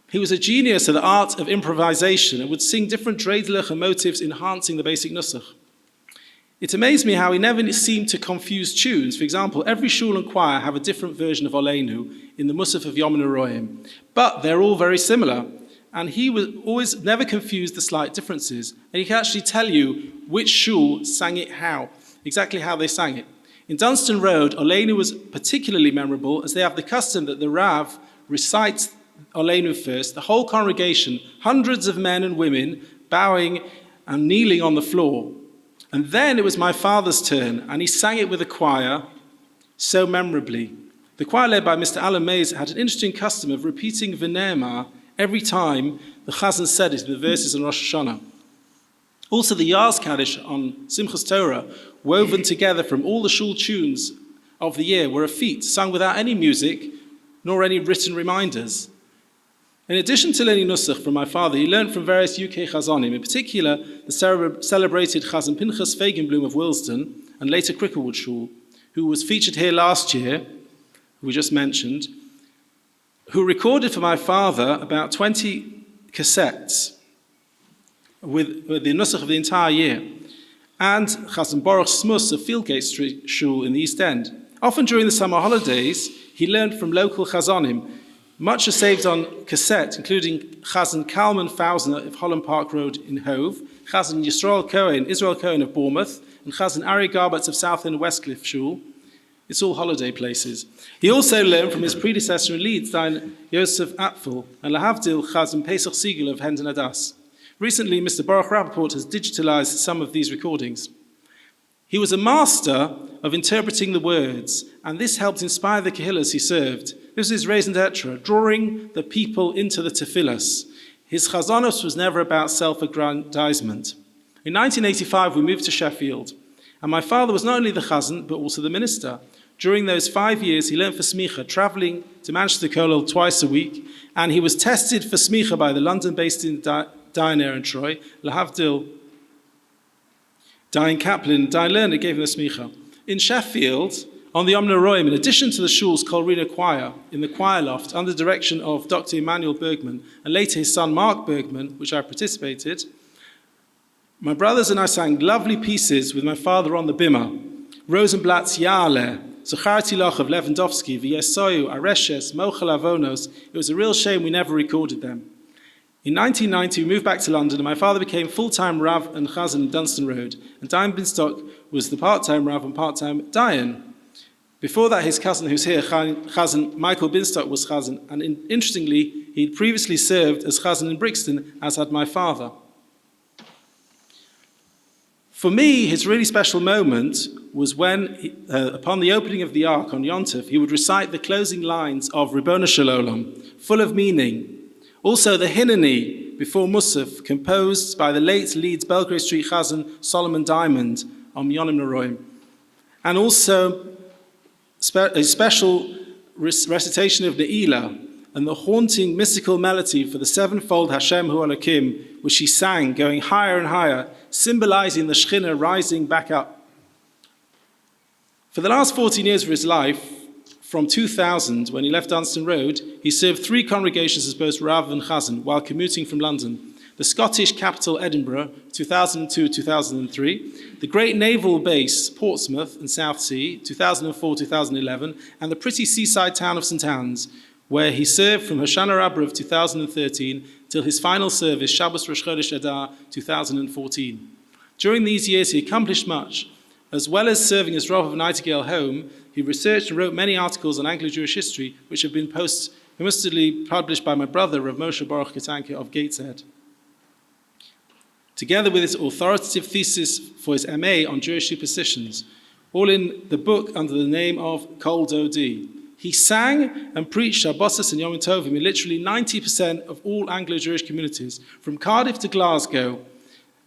He was a genius of the art of improvisation and would sing different dreidlich and motifs enhancing the basic nusach. It amazed me how he never seemed to confuse tunes. For example, every shul and choir have a different version of Oleinu in the Musaf of Yom Noraim, but they're all very similar. And he was always never confused the slight differences. And he can actually tell you which shul sang it how, exactly how they sang it. In Dunstan Road, Oleinu was particularly memorable as they have the custom that the Rav recites Oleinu first, the whole congregation, hundreds of men and women, bowing and kneeling on the floor. And then it was my father's turn, and he sang it with a choir so memorably. The choir led by Mr. Alan Mays had an interesting custom of repeating V'ne'emar every time the Chazan said it, the verses on Rosh Hashanah. Also the Yars Kaddish on Simchas Torah, woven together from all the shul tunes of the year, were a feat, sung without any music nor any written reminders. In addition to learning Nusach from my father, he learned from various UK Chazanim, in particular the celebrated Chazan Pinchas Feigenblum of Willesden and later Cricklewood Shul, who was featured here last year, who we just mentioned, who recorded for my father about 20 cassettes with the Nusach of the entire year, and Chazan Baruch Smus of Fieldgate Street Shul in the East End. Often during the summer holidays, he learned from local Chazanim. Much is saved on cassette, including Chazan Kalman Fausner of Holland Park Road in Hove, Chazan Israel Cohen of Bournemouth, and Chazan Ari Garbatz of South End Westcliff Shul. It's all holiday places. He also learned from his predecessor in Leeds, Dayan Yosef Apfel, and Lahavdil Chazan Pesach Siegel of Hendon Adas. Recently, Mr. Baruch Rappaport has digitalized some of these recordings. He was a master of interpreting the words, and this helped inspire the Kehillas he served. This is his raison d'etre, drawing the people into the tefillas. His chazanos was never about self-aggrandizement. In 1985, we moved to Sheffield, and my father was not only the chazan, but also the minister. During those 5 years, he learned for smicha, traveling to Manchester Kollel twice a week, and he was tested for smicha by the London-based Dayan Aaron Troy, Lahavdil, Dayan Kaplan, Dayan Lerner gave him the smicha. In Sheffield, on the Yom Noraim, in addition to the shul's Kolrina choir, in the choir loft, under the direction of Dr. Emmanuel Bergman, and later his son Mark Bergman, which I participated, my brothers and I sang lovely pieces with my father on the bimah. Rosenblatt's Ya'aleh, Zacharti Loch of Lewandowski, V'yesoyu, Areshes, Mochel Avonos. It was a real shame we never recorded them. In 1990, we moved back to London, and my father became full-time Rav and Chazan in Dunstan Road, and Dayan Binstock was the part-time Rav and part-time Dayan. Before that, his cousin, who's here, Chazan Michael Binstock, was Chazan, and interestingly, he'd previously served as Chazan in Brixton, as had my father. For me, his really special moment was when, upon the opening of the Ark on Yom Tov, he would recite the closing lines of Ribono Shel Olam, full of meaning. Also, the Hineni before Musaf, composed by the late Leeds Belgrave Street Chazan Solomon Diamond on Yonim Noroim. And also a special recitation of Ne'ilah and the haunting mystical melody for the sevenfold Hashem Hu Elokim, which he sang, going higher and higher, symbolizing the Shekhinah rising back up. For the last 14 years of his life, from 2000, when he left Dunstan Road, he served 3 congregations as both Rav and Chazan while commuting from London. The Scottish capital, Edinburgh, 2002-2003, the great naval base, Portsmouth and South Sea, 2004-2011, and the pretty seaside town of St. Anne's, where he served from Hoshana Rabbah of 2013 till his final service, Shabbos Rosh Chodesh Adar, 2014. During these years, he accomplished much. As well as serving as Rav of Nightingale Home, He researched and wrote many articles on Anglo-Jewish history, which have been posthumously published by my brother, Rav Moshe Baruch Katenka of Gateshead. Together with his authoritative thesis for his MA on Jewish superstitions, all in the book under the name of Kol Dodi. He sang and preached Shabbosos and Yom Tovim in literally 90% of all Anglo-Jewish communities, from Cardiff to Glasgow,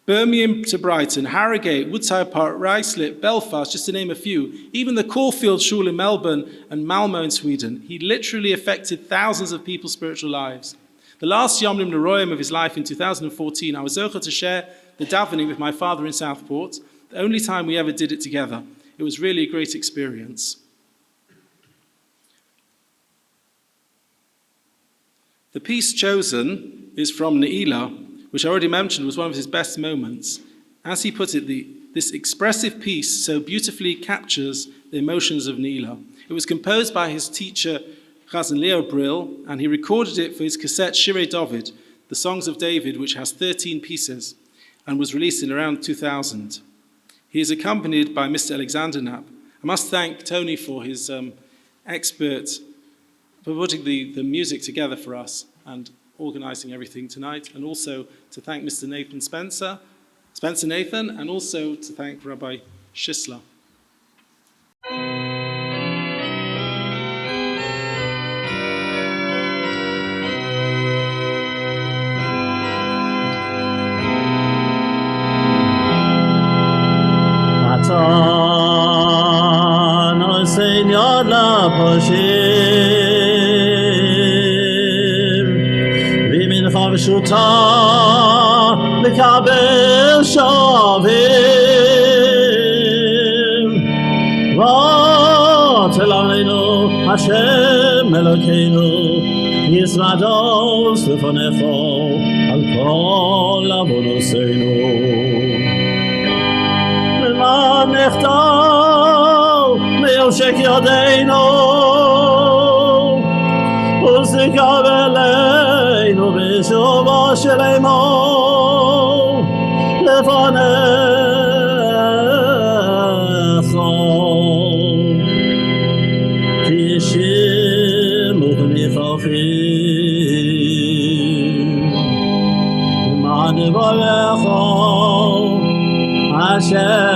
Birmingham to Brighton, Harrogate, Woodside Park, Ruislip, Belfast, just to name a few. Even the Caulfield Shul in Melbourne and Malmo in Sweden. He literally affected thousands of people's spiritual lives. The last Yom Noraim of his life in 2014, I was zocher to share the davening with my father in Southport, the only time we ever did it together. It was really a great experience. The piece chosen is from Ne'ilah, which I already mentioned was one of his best moments. As he put it, this expressive piece so beautifully captures the emotions of Ne'ilah. It was composed by his teacher, Chazan Leo Brill, and he recorded it for his cassette Shirei David, the Songs of David, which has 13 pieces, and was released in around 2000. He is accompanied by Mr. Alexander Knapp. I must thank Tony for his expert for putting the music together for us and organising everything tonight, and also to thank Mr. Spencer Nathan, and also to thank Rabbi Shisler. Señor la poshir Vimin chavshuta Lekabel shavim Vot elaleinu Hashem Elokeinu Yisrados lefanecho Al kol avonoseinu Leman nechtav Meoshek yadeinu Uzikav eleinu B'shuva shelemo Lefanecha Ki yishimuch michachim Leman nevarecha Hashem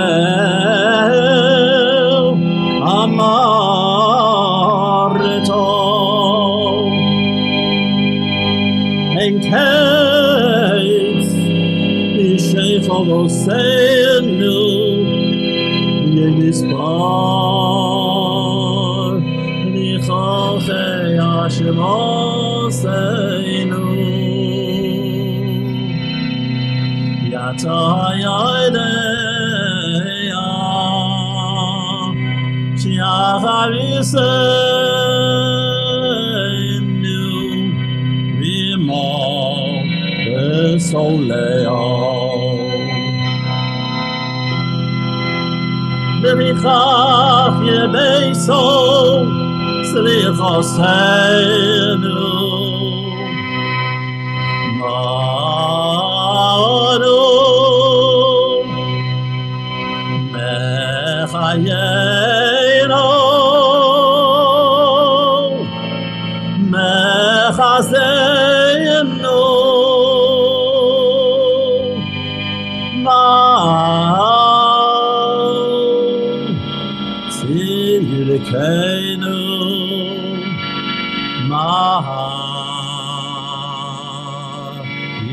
Amarto En case Ishe Chavosenu Yenispar Nichoche Hashemosenu Yata Yadeya Shiachavisenu Vimo Besoleo B'michach Yebeiso Slichosenu Manu Mechayenu Mechazenu Tzilkeinu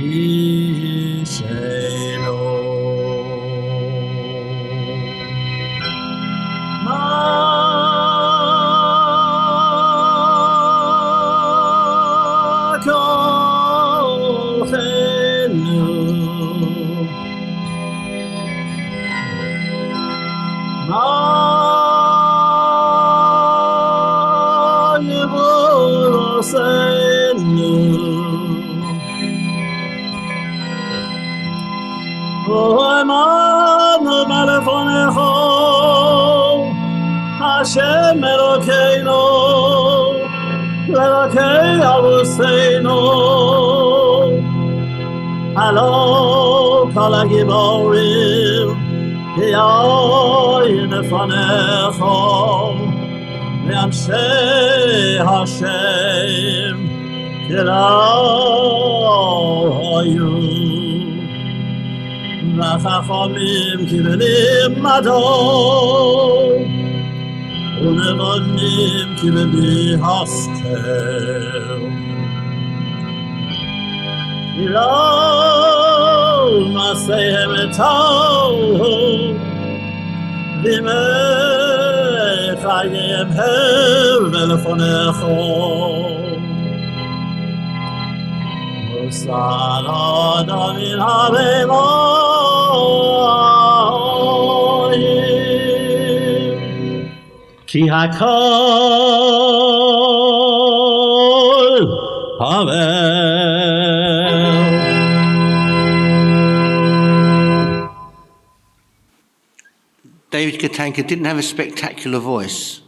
Yishenu Hashem Elokeinu, Elokei Avuseinu, Halo Kol HaGiborim, Hiyoi Nefanecho, ואנשי השם כלא היו וחכמים כבלימדו ונבונים כבלי השכל לא מעשיהם טוב וימי חייהם הבל לפניך וסר אדם מן הרמאים כי הכל הבל David Katenka didn't have a spectacular voice,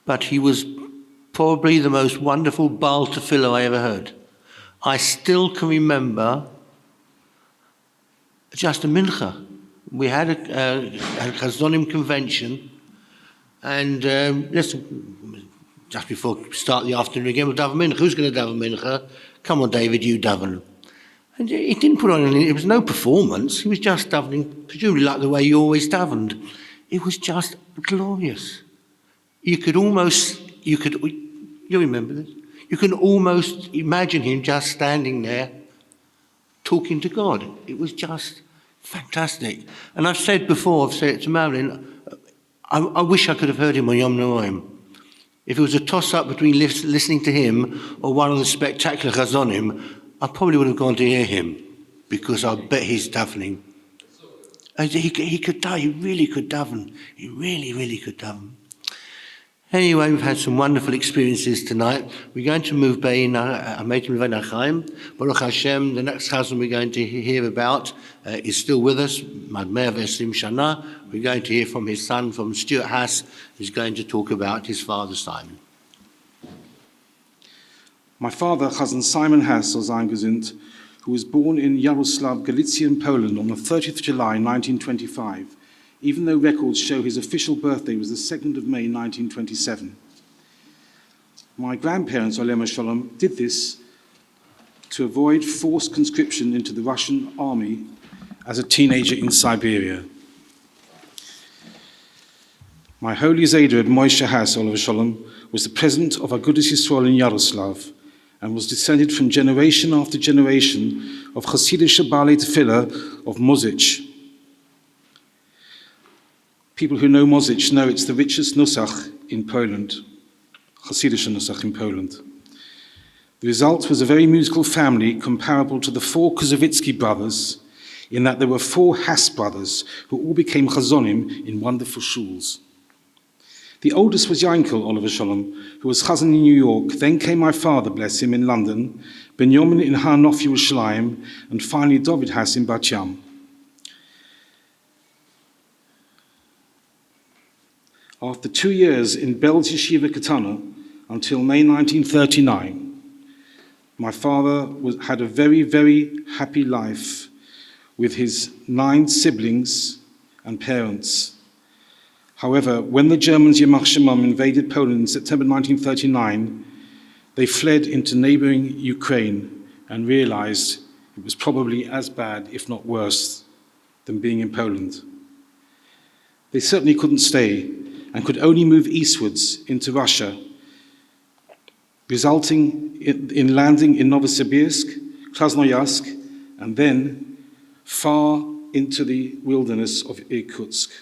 but he was probably the most wonderful Baal Tefillah I ever heard. I still can remember just a mincha. We had a Chazonim convention, and just before we start the afternoon again, we'll daven mincha. Who's going to daven mincha? Come on, David, you daven. And he didn't put on any, it was no performance, he was just davening, presumably like the way you always davened. It was just glorious. You remember this? You can almost imagine him just standing there talking to God. It was just fantastic. And I've said it to Marilyn, I wish I could have heard him on Yom Noam. If it was a toss-up between listening to him or one of the spectacular Chazonim, I probably would have gone to hear him, because I bet he's davening. He really could daven. He really, really could daven. Anyway, we've had some wonderful experiences tonight. We're going to move Bein Ametim Levein Achaim. Baruch Hashem, the next chazan we're going to hear about is still with us, Mad Meir V'Esrim Shana. We're going to hear from his son, from Stuart Haas, who's going to talk about his father, Simon. My father, Chazan Simon Haas, or sein gesund, who was born in Yaroslav, Galicia in Poland on the 30th of July 1925, even though records show his official birthday was the 2nd of May 1927. My grandparents, Olem Shalom, did this to avoid forced conscription into the Russian army as a teenager in Siberia. My holy Zayda, Moshe Haas, Olem Shalom, was the president of Agudas Yisrael in Yaroslav, and was descended from generation after generation of Hasidic Baalei Tefillah of Mozich. People who know Mozich know it's the richest Nusach in Poland, Hasidic Nusach in Poland. The result was a very musical family comparable to the 4 Kozovitsky brothers, in that there were 4 Haas brothers who all became Chazonim in wonderful shuls. The oldest was Yankel, Oliver Shalom, who was Chazan in New York. Then came my father, bless him, in London, Benjamin in Har Nof Yerushalayim, and finally David Haas in Bat Yam. After 2 years in Belz Yeshiva Katana, until May 1939, my father had a very, very happy life with his 9 siblings and parents. However, when the Germans Yamach Shemam invaded Poland in September 1939, they fled into neighboring Ukraine and realized it was probably as bad, if not worse, than being in Poland. They certainly couldn't stay and could only move eastwards into Russia, resulting in landing in Novosibirsk, Krasnoyarsk, and then far into the wilderness of Irkutsk.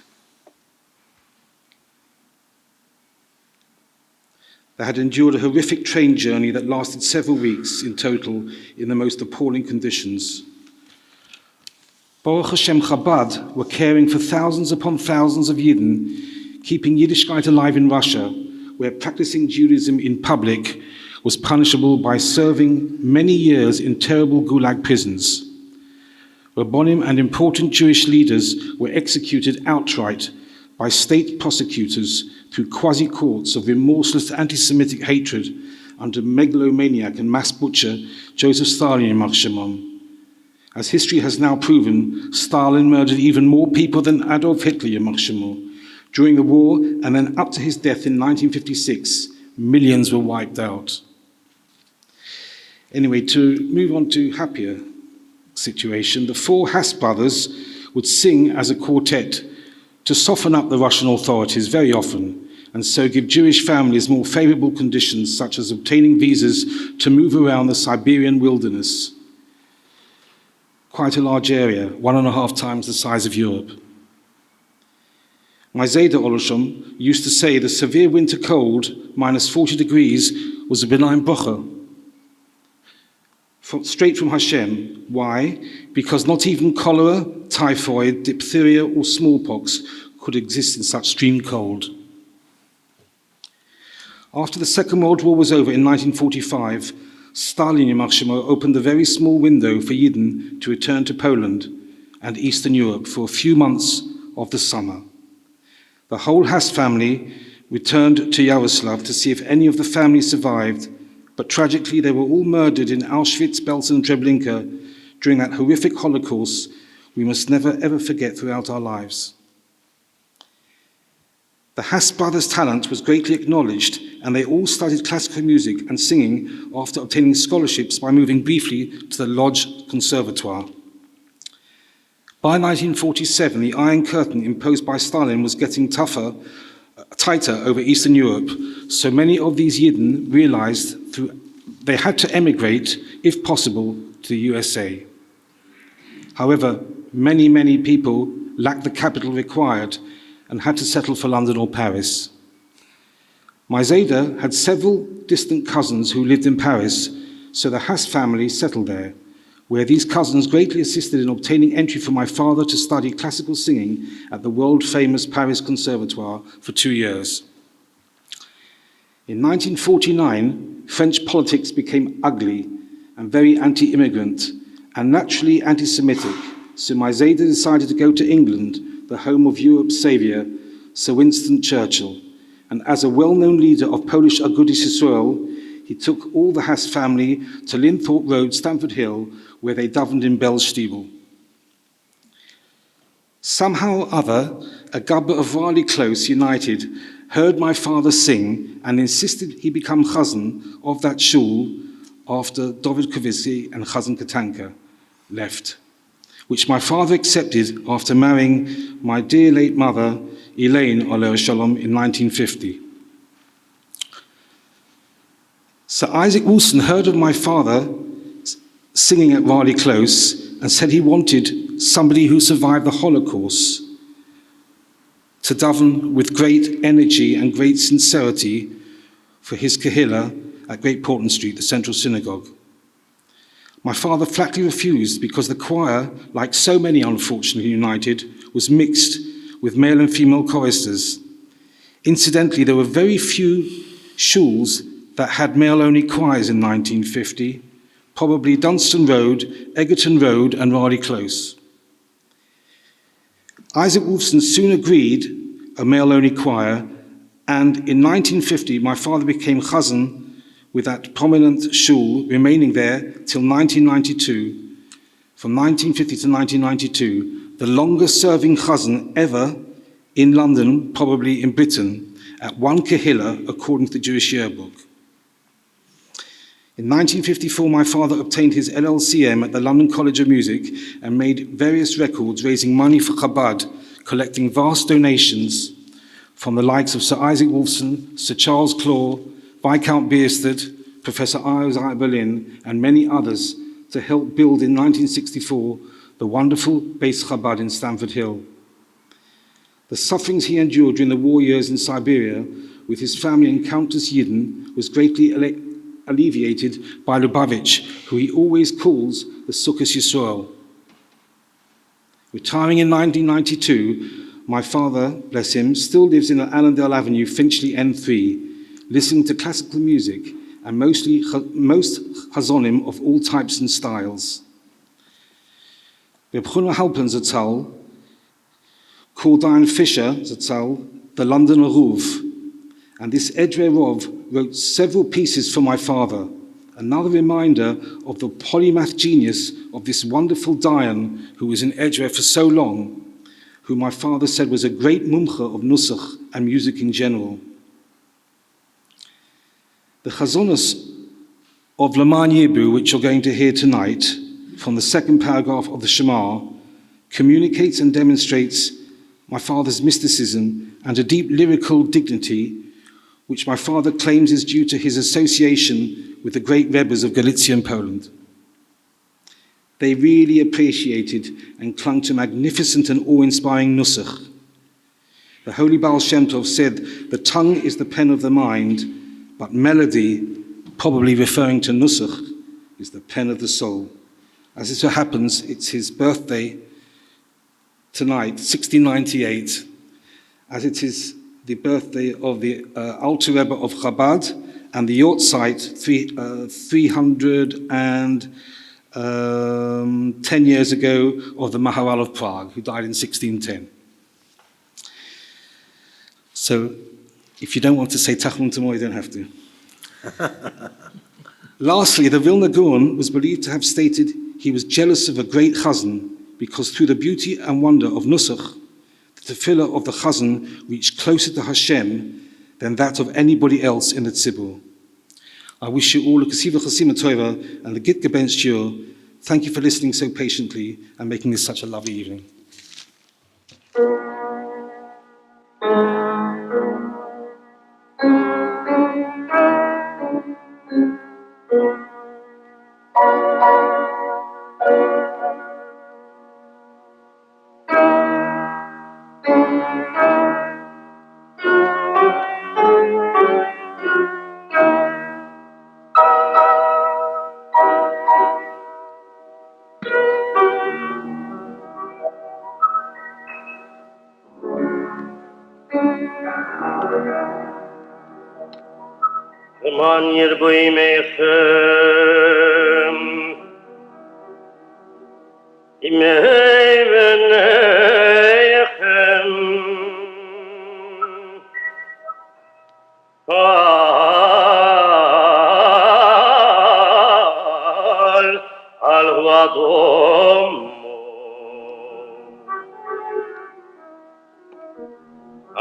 They had endured a horrific train journey that lasted several weeks in total in the most appalling conditions. Baruch Hashem Chabad were caring for thousands upon thousands of Yidden, keeping Yiddishkeit alive in Russia, where practicing Judaism in public was punishable by serving many years in terrible gulag prisons. Rabbonim and important Jewish leaders were executed outright by state prosecutors through quasi-courts of remorseless anti-Semitic hatred under megalomaniac and mass butcher Joseph Stalin in Shemam. As history has now proven, Stalin murdered even more people than Adolf Hitler in Shemam, During the war, and then up to his death in 1956, millions were wiped out. Anyway, to move on to happier situation, the four Haas brothers would sing as a quartet to soften up the Russian authorities very often, and so give Jewish families more favorable conditions, such as obtaining visas to move around the Siberian wilderness. Quite a large area, 1.5 times the size of Europe. My Zayda Olosham used to say the severe winter cold, minus 40 degrees, was a benign bracha. Straight from Hashem. Why? Because not even cholera, typhoid, diphtheria, or smallpox could exist in such extreme cold. After the Second World War was over in 1945, Stalin Yamach Shemo opened a very small window for Yidden to return to Poland and Eastern Europe for a few months of the summer. The whole Haas family returned to Yaroslav to see if any of the family survived, but tragically they were all murdered in Auschwitz, Belsen and Treblinka during that horrific Holocaust we must never ever forget throughout our lives. The Haas brothers' talent was greatly acknowledged, and they all studied classical music and singing after obtaining scholarships by moving briefly to the Lodz Conservatoire. By 1947, the Iron Curtain imposed by Stalin was getting tighter over Eastern Europe, so many of these Yidden realized they had to emigrate, if possible, to the USA. However, many people lacked the capital required and had to settle for London or Paris. My Zayda had several distant cousins who lived in Paris, so the Haas family settled there, where these cousins greatly assisted in obtaining entry for my father to study classical singing at the world-famous Paris Conservatoire for 2 years. In 1949, French politics became ugly and very anti-immigrant and naturally anti-Semitic, so my Zayda decided to go to England, the home of Europe's saviour, Sir Winston Churchill, and as a well-known leader of Polish Agudas Yisrael, he took all the Haas family to Linthorpe Road, Stamford Hill, where they davened in Bell's Stiebel. Somehow or other, a gubber of Raleigh Close United heard my father sing and insisted he become chazan of that shul after David Kovitsky and Chazan Katenka left, which my father accepted after marrying my dear late mother, Elaine Oleh Shalom, in 1950. Sir Isaac Wolfson heard of my father singing at Raleigh Close and said he wanted somebody who survived the Holocaust to daven with great energy and great sincerity for his kahila at Great Portland Street, the Central Synagogue. My father flatly refused because the choir, like so many unfortunately United, was mixed with male and female choristers. Incidentally, there were very few shuls that had male-only choirs in 1950, probably Dunstan Road, Egerton Road, and Raleigh Close. Isaac Wolfson soon agreed a male-only choir, and in 1950, my father became chazan with that prominent shul, remaining there till 1992. From 1950 to 1992, the longest-serving chazan ever in London, probably in Britain, at one kehillah, according to the Jewish Yearbook. In 1954, my father obtained his LLCM at the London College of Music and made various records raising money for Chabad, collecting vast donations from the likes of Sir Isaac Wolfson, Sir Charles Claw, Viscount Bierstead, Professor Isaiah Berlin, and many others to help build in 1964 the wonderful Beis Chabad in Stamford Hill. The sufferings he endured during the war years in Siberia with his family and countless Yidden was greatly alleviated by Lubavitch, who he always calls the Sukkos Yisrael. Retiring in 1992, my father, bless him, still lives in Allendale Avenue, Finchley N3, listening to classical music and most chazonim of all types and styles. Reb Chuna Halpern Zatzal called Diane Fisher Zatzal the London Aruv, and this Edre Rov wrote several pieces for my father, another reminder of the polymath genius of this wonderful Dayan who was in Edre for so long, who my father said was a great mumcha of nusach and music in general. The chazonos of Leman Yibu, which you're going to hear tonight, from the second paragraph of the Shema, communicates and demonstrates my father's mysticism and a deep lyrical dignity, which my father claims is due to his association with the great Rebbes of Galicia and Poland. They really appreciated and clung to magnificent and awe-inspiring nusach. The Holy Baal Shem Tov said, the tongue is the pen of the mind, but melody, probably referring to nusach, is the pen of the soul. As it so happens, it's his birthday tonight, 1698, as it is the birthday of the Alter Rebbe of Chabad and the Yortzeit 310 years ago of the Maharal of Prague, who died in 1610. So, if you don't want to say Tachlum tomorrow, you don't have to. Lastly, the Vilna Gaon was believed to have stated he was jealous of a great chazan because through the beauty and wonder of Nusach, the tefillah of the chazan reached closer to Hashem than that of anybody else in the tzibur. I wish you all a Kasiva Chasima Torah and the Git Gebenst Shur. Thank you for listening so patiently and making this such a lovely evening. Man yirboy mechem imeivenechem al huadom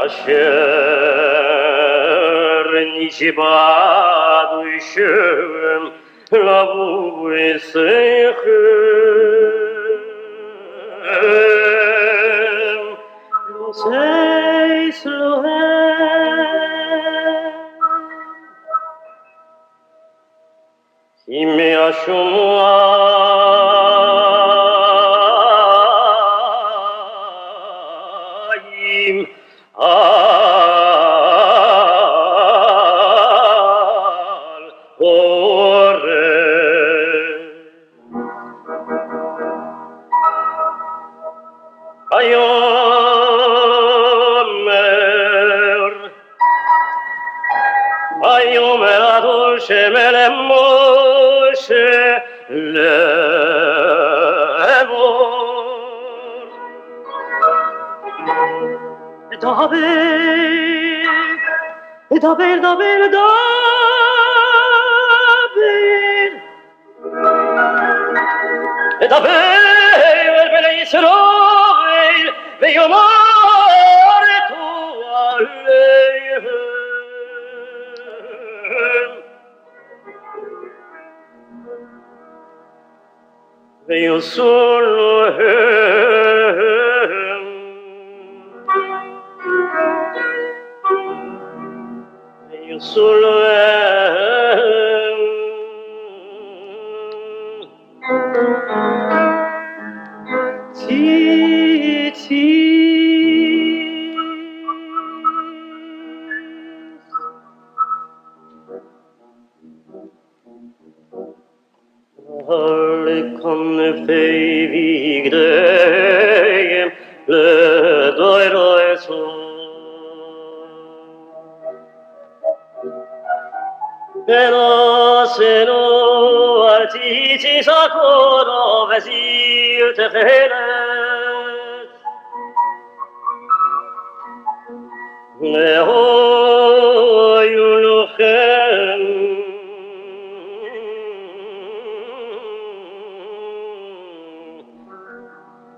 asher nishibadu shem lavu esechem lo seis lohem ime ashumah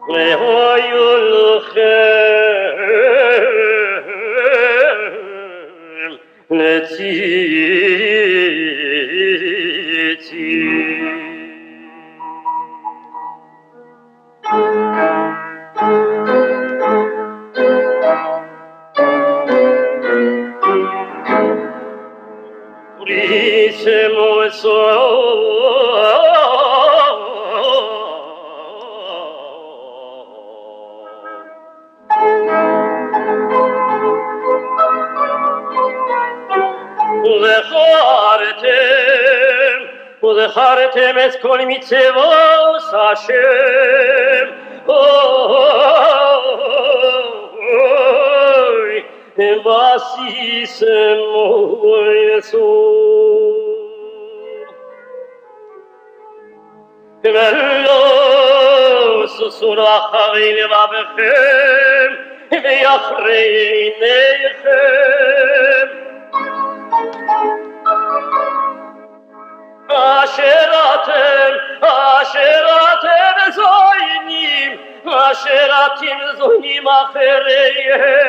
Lehoyulchem וזכרתם את כל מצוות השם אוי ועשיתם מועצות ולא סוסו אחרי לבבכם ואחרי עיניכם אשר אתם זוינים, אשר אתם זוינים אחריהם.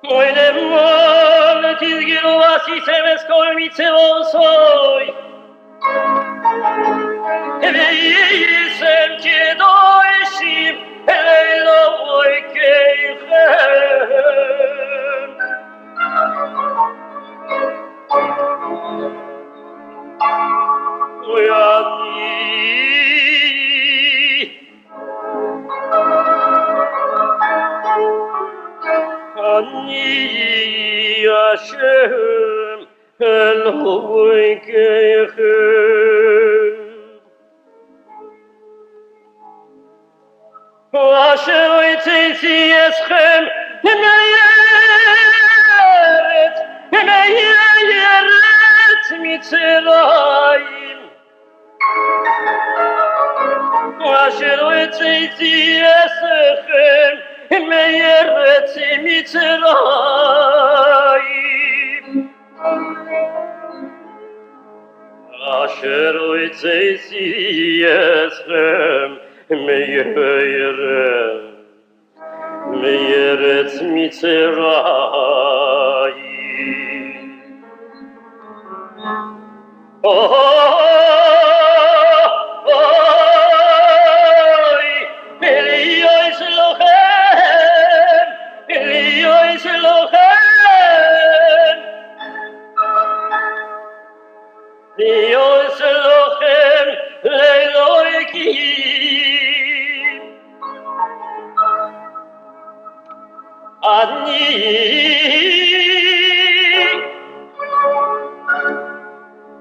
אוי למען תסגרו ועשיתם את כל מצוותיי, והייתם קדושים לאלוהיכם. אני השם אלוהיכם אשר הוצאתי אתכם מארץ מצרים אשר הוצאתי אתכם מארץ מצרים אשר הוצאתי אתכם מארץ מצרים אוי אלוהי שלכם אלוהי שלכם אלוהי שלכם לאלוהיקים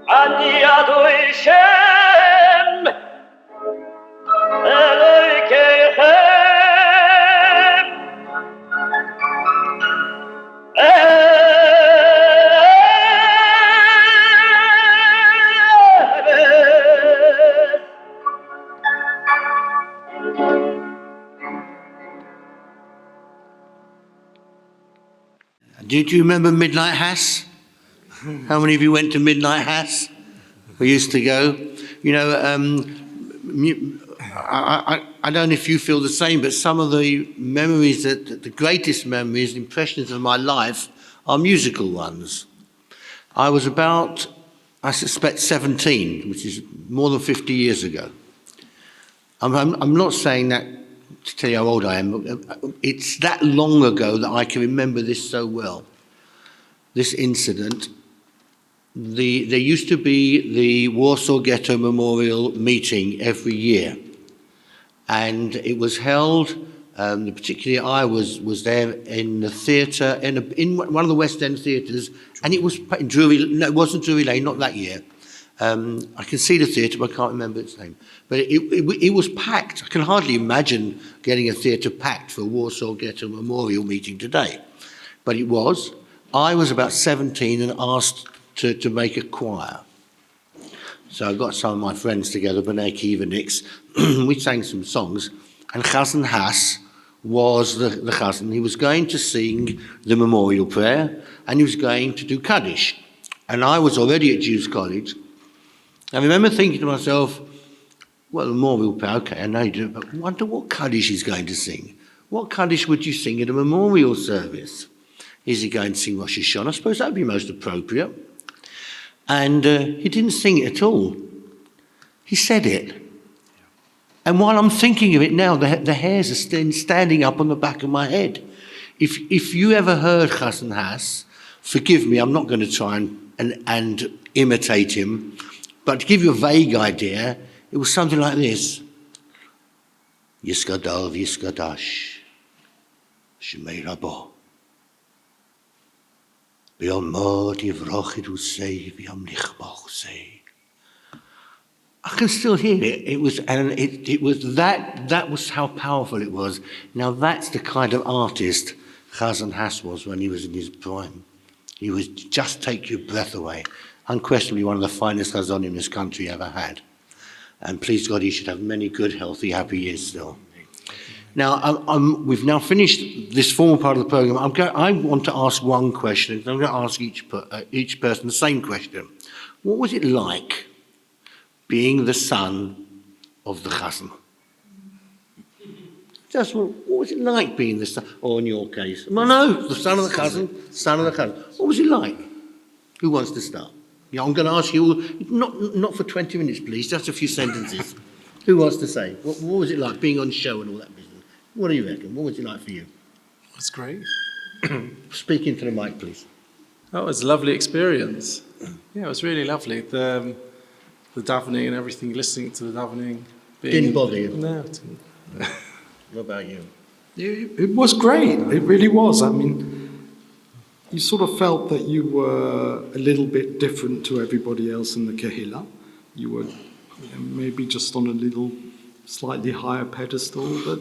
אני אדוני שם אלוהיכם Did you remember Midnight Hass? How many of you went to Midnight Hass? We used to go. You know, I don't know if you feel the same, but some of the memories, the greatest memories, impressions of my life are musical ones. I was about, I suspect, 17, which is more than 50 years ago. I'm not saying that to tell you how old I am. It's that long ago that I can remember this so well. This incident. There used to be the Warsaw Ghetto Memorial meeting every year, and it was held. Particularly, I was there in the theatre in one of the West End theatres, and it was in Drury. No, it wasn't Drury Lane, not that year. I can see the theatre, but I can't remember its name. But it was packed. I can hardly imagine getting a theatre packed for a Warsaw Ghetto Memorial meeting today, but it was. I was about 17 and asked to make a choir. So I got some of my friends together, B'nai Kivanix. We sang some songs, and Chazan Hass was the Chazan. He was going to sing the memorial prayer, and he was going to do Kaddish. And I was already at Jews College. I remember thinking to myself, well, the memorial prayer, okay, I know you do it, but I wonder what Kaddish he's going to sing. What Kaddish would you sing at a memorial service? is he going to sing Rosh Hashanah? I suppose that would be most appropriate. And he didn't sing it at all. He said it. And while I'm thinking of it now, the hairs are standing up on the back of my head. If you ever heard Chazan Has, forgive me, I'm not going to try and imitate him, but to give you a vague idea, it was something like this. Yiskadal v'yiskadash, Shemei Rabo. B'yom mod yivrochid usei, b'yom nichbach usei. I can still hear it. It was that was how powerful it was. Now that's the kind of artist Chazan Has was when he was in his prime. He would just take your breath away. Unquestionably one of the finest Chazonim this country ever had. And please God, he should have many good, healthy, happy years still. Now, we've now finished this formal part of the program. I want to ask one question. I'm going to ask each person the same question. What was it like being the son of the Chazan? Just what was it like being the son, or in your case? Well, no, the son of the Chazan, son of the Chazan. What was it like? Who wants to start? Yeah, I'm going to ask you, not for 20 minutes, please, just a few sentences. Who wants to say? What was it like being on show and all that business? What do you reckon? What was it like for you? It was great. Speak into the mic, please. That was a lovely experience. Yeah, it was really lovely. The davening and everything, listening to the davening. Didn't bother you? No, it didn't. What about you? It was great. It really was. I mean, you sort of felt that you were a little bit different to everybody else in the Kehillah. You were maybe just on a little slightly higher pedestal. But,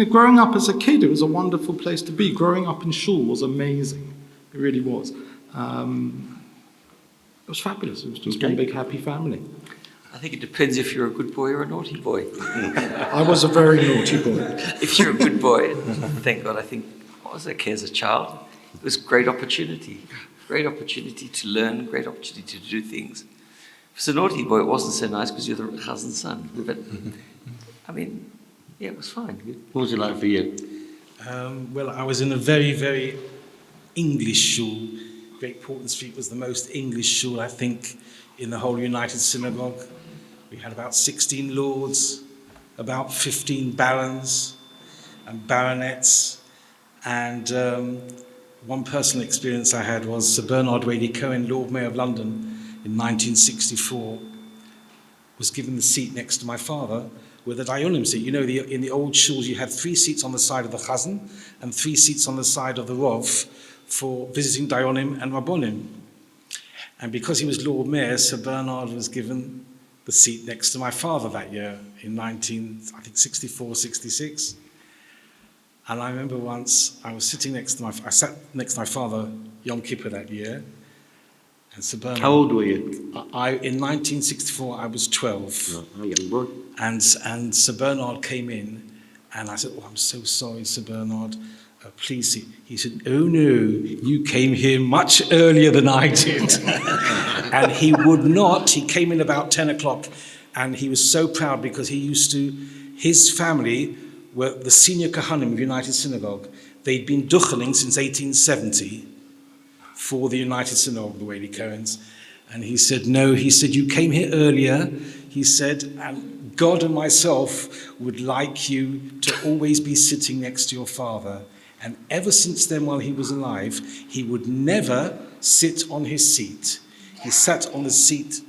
growing up as a kid, it was a wonderful place to be. Growing up in shul was amazing. It really was. It was fabulous. It was just one big happy family. I think it depends if you're a good boy or a naughty boy. I was a very naughty boy. If you're a good boy, thank God, I think I was okay as a child. It was a great opportunity to learn, great opportunity to do things. If it's a naughty boy, it wasn't so nice because you're the Chazan's son. But, I mean, yeah, it was fine. What was it like for you? Well, I was in a very, very English shul. Great Portland Street was the most English shul, I think, in the whole United Synagogue. We had about 16 lords, about 15 barons and baronets, and one personal experience I had was Sir Bernard Wady Cohen, Lord Mayor of London, in 1964, was given the seat next to my father with a Dayanim seat. In the old shuls you had 3 seats on the side of the Chazan and 3 seats on the side of the Rov for visiting Dayanim and Rabbonim. And because he was Lord Mayor, Sir Bernard was given the seat next to my father that year in 64, 66. And I remember once I sat next to my father Yom Kippur that year. And Sir Bernard, how old were you? In 1964, I was 12. A young boy. And Sir Bernard came in, and I said, "Oh, I'm so sorry, Sir Bernard. Please see." He said, "Oh no, you came here much earlier than I did." And he would not. He came in about 10 o'clock, and he was so proud because his family were the senior Kohanim of United Synagogue. They'd been duchening since 1870 for the United Synagogue, the Wady Cohens. And he said, "No," he said, "you came here earlier." He said, "and God and myself would like you to always be sitting next to your father." And ever since then, while he was alive, he would never sit on his seat. He sat on the seat.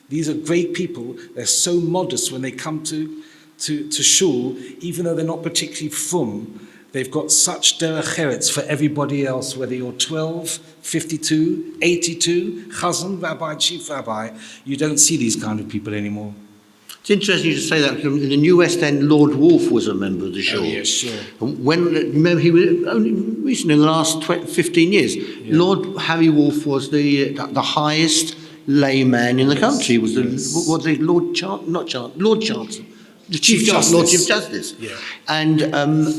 These are great people. They're so modest when they come to shul, even though they're not particularly frum. They've got such derech eretz for everybody else, whether you're 12, 52, 82, chazan, rabbi, chief rabbi. You don't see these kind of people anymore. It's interesting you to say that, because in the New West End, Lord Wolf was a member of the shul. Oh, yes, sure. Remember, he was only recently in the last 15 years. Yeah. Lord Harry Wolf was the highest layman in the country. He was Lord Chancellor. The Chief Justice, Lord Chief Justice. Yeah. And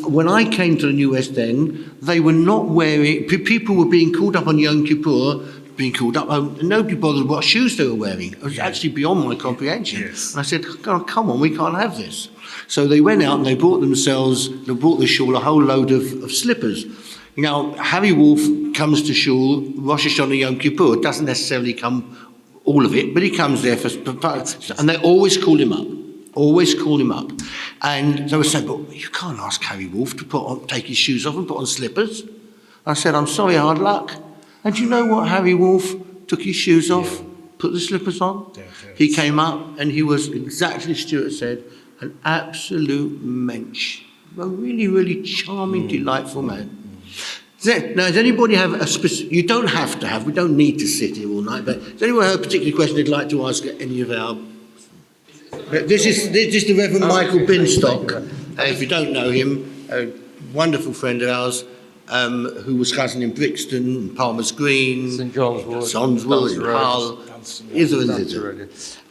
when I came to the New West End, they were not wearing, people were being called up on Yom Kippur, nobody bothered what shoes they were wearing. It was actually beyond my comprehension. Yes. And I said, "Oh, come on, we can't have this." So they went out and they brought the shul a whole load of slippers. You know, Harry Wolf comes to shul, Rosh Hashanah Yom Kippur, doesn't necessarily come all of it, but he comes there and they always call him up. Always call him up. And they were saying, but you can't ask Harry Wolf to take his shoes off and put on slippers. I said, I'm sorry, hard luck. And do you know what? Harry Wolf took his shoes off, put the slippers on. He came up and he was, exactly as Stuart said, an absolute mensch. A really, really charming, delightful man. Now, does anybody have a specific, you don't have to have, we don't need to sit here all night, but does anyone have a particular question they'd like to ask any of our... This is the Reverend Michael Binstock. If you don't know him, a wonderful friend of ours, who was cousin in Brixton, Palmer's Green, St John's Wood, Hull,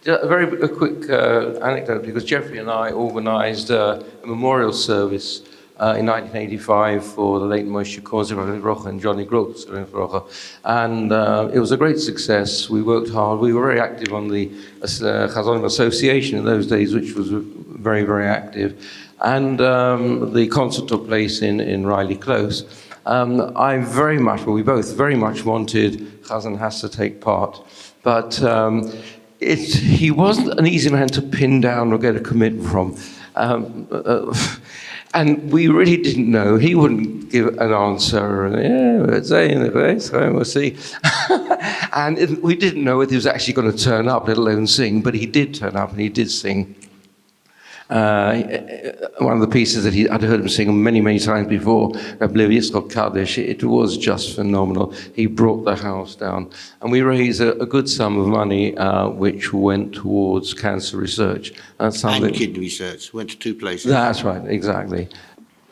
A very quick anecdote, because Jeffrey and I organised a memorial service in 1985 for the late Moshe Kozir and Johnny Gross, and it was a great success. We worked hard. We were very active on the Chazonim Association in those days, which was very, very active. And the concert took place in Riley Close. We both very much wanted Chazan Hass to take part, but he wasn't an easy man to pin down or get a commit from. And we really didn't know. He wouldn't give an answer. We'll see. And we didn't know whether he was actually going to turn up, let alone sing, but he did turn up and he did sing. One of the pieces that I'd heard him sing many, many times before, Rabinowitz called Kaddish, it was just phenomenal. He brought the house down. And we raised a good sum of money, which went towards cancer research. And kidney research, went to two places. That's right, exactly.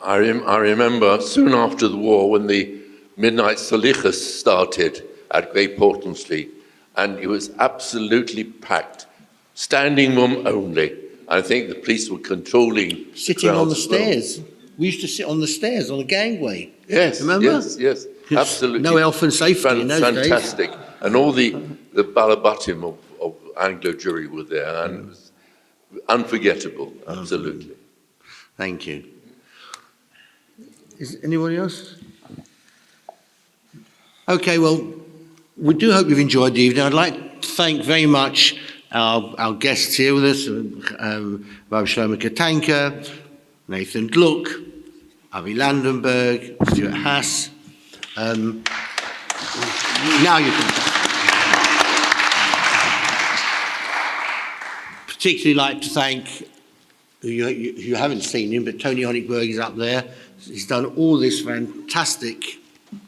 I remember soon after the war when the Midnight Salichas started at Great Portland Street, and it was absolutely packed, standing room only. I think the police were controlling sitting on the stairs. We used to sit on the stairs on the gangway. Yes, remember? Yes, absolutely. No health and safety in those days. Fantastic. And all the balabatim of Anglo Jewry were there, and it was unforgettable, absolutely. Thank you. Is anybody else? Okay, well, we do hope you've enjoyed the evening. I'd like to thank very much our guests here with us, Rabbi Shlomo Katenka, Nathan Gluck, Avi Landenberg, Stuart Hass. Now you can. Particularly like to thank, you haven't seen him, but Tony Honigberg is up there. He's done all this fantastic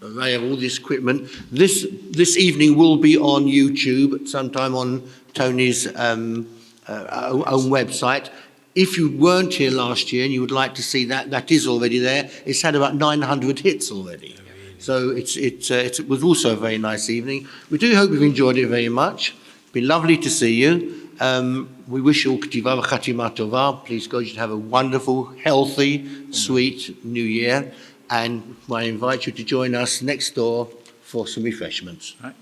array of all this equipment. This evening will be on YouTube sometime on Tony's own website. If you weren't here last year and you would like to see that, that is already there. It's had about 900 hits already. So it was also a very nice evening. We do hope you've enjoyed it very much. It's been lovely to see you. We wish you all K'tiva v'chatima tova. Please God, you should have a wonderful, healthy, sweet New Year. And I invite you to join us next door for some refreshments. Right.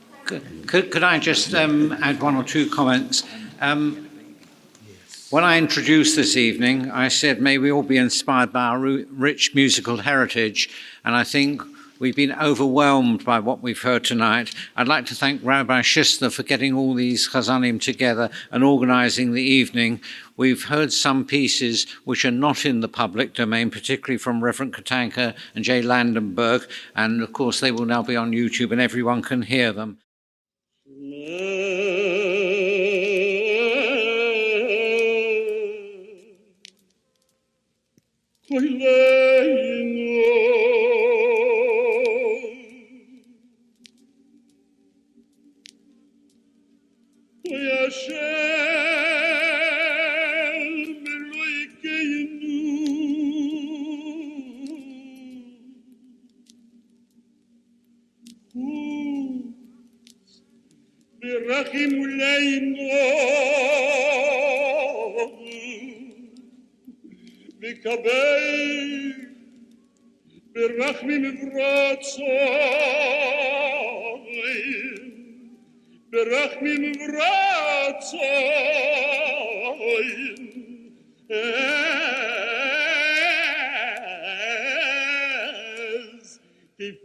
Could I just add one or two comments? When I introduced this evening, I said, may we all be inspired by our rich musical heritage. And I think we've been overwhelmed by what we've heard tonight. I'd like to thank Rabbi Shisler for getting all these chazanim together and organising the evening. We've heard some pieces which are not in the public domain, particularly from Reverend Katenka and Jay Landenberg. And of course, they will now be on YouTube and everyone can hear them.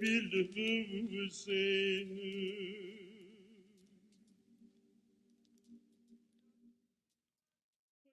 will sing.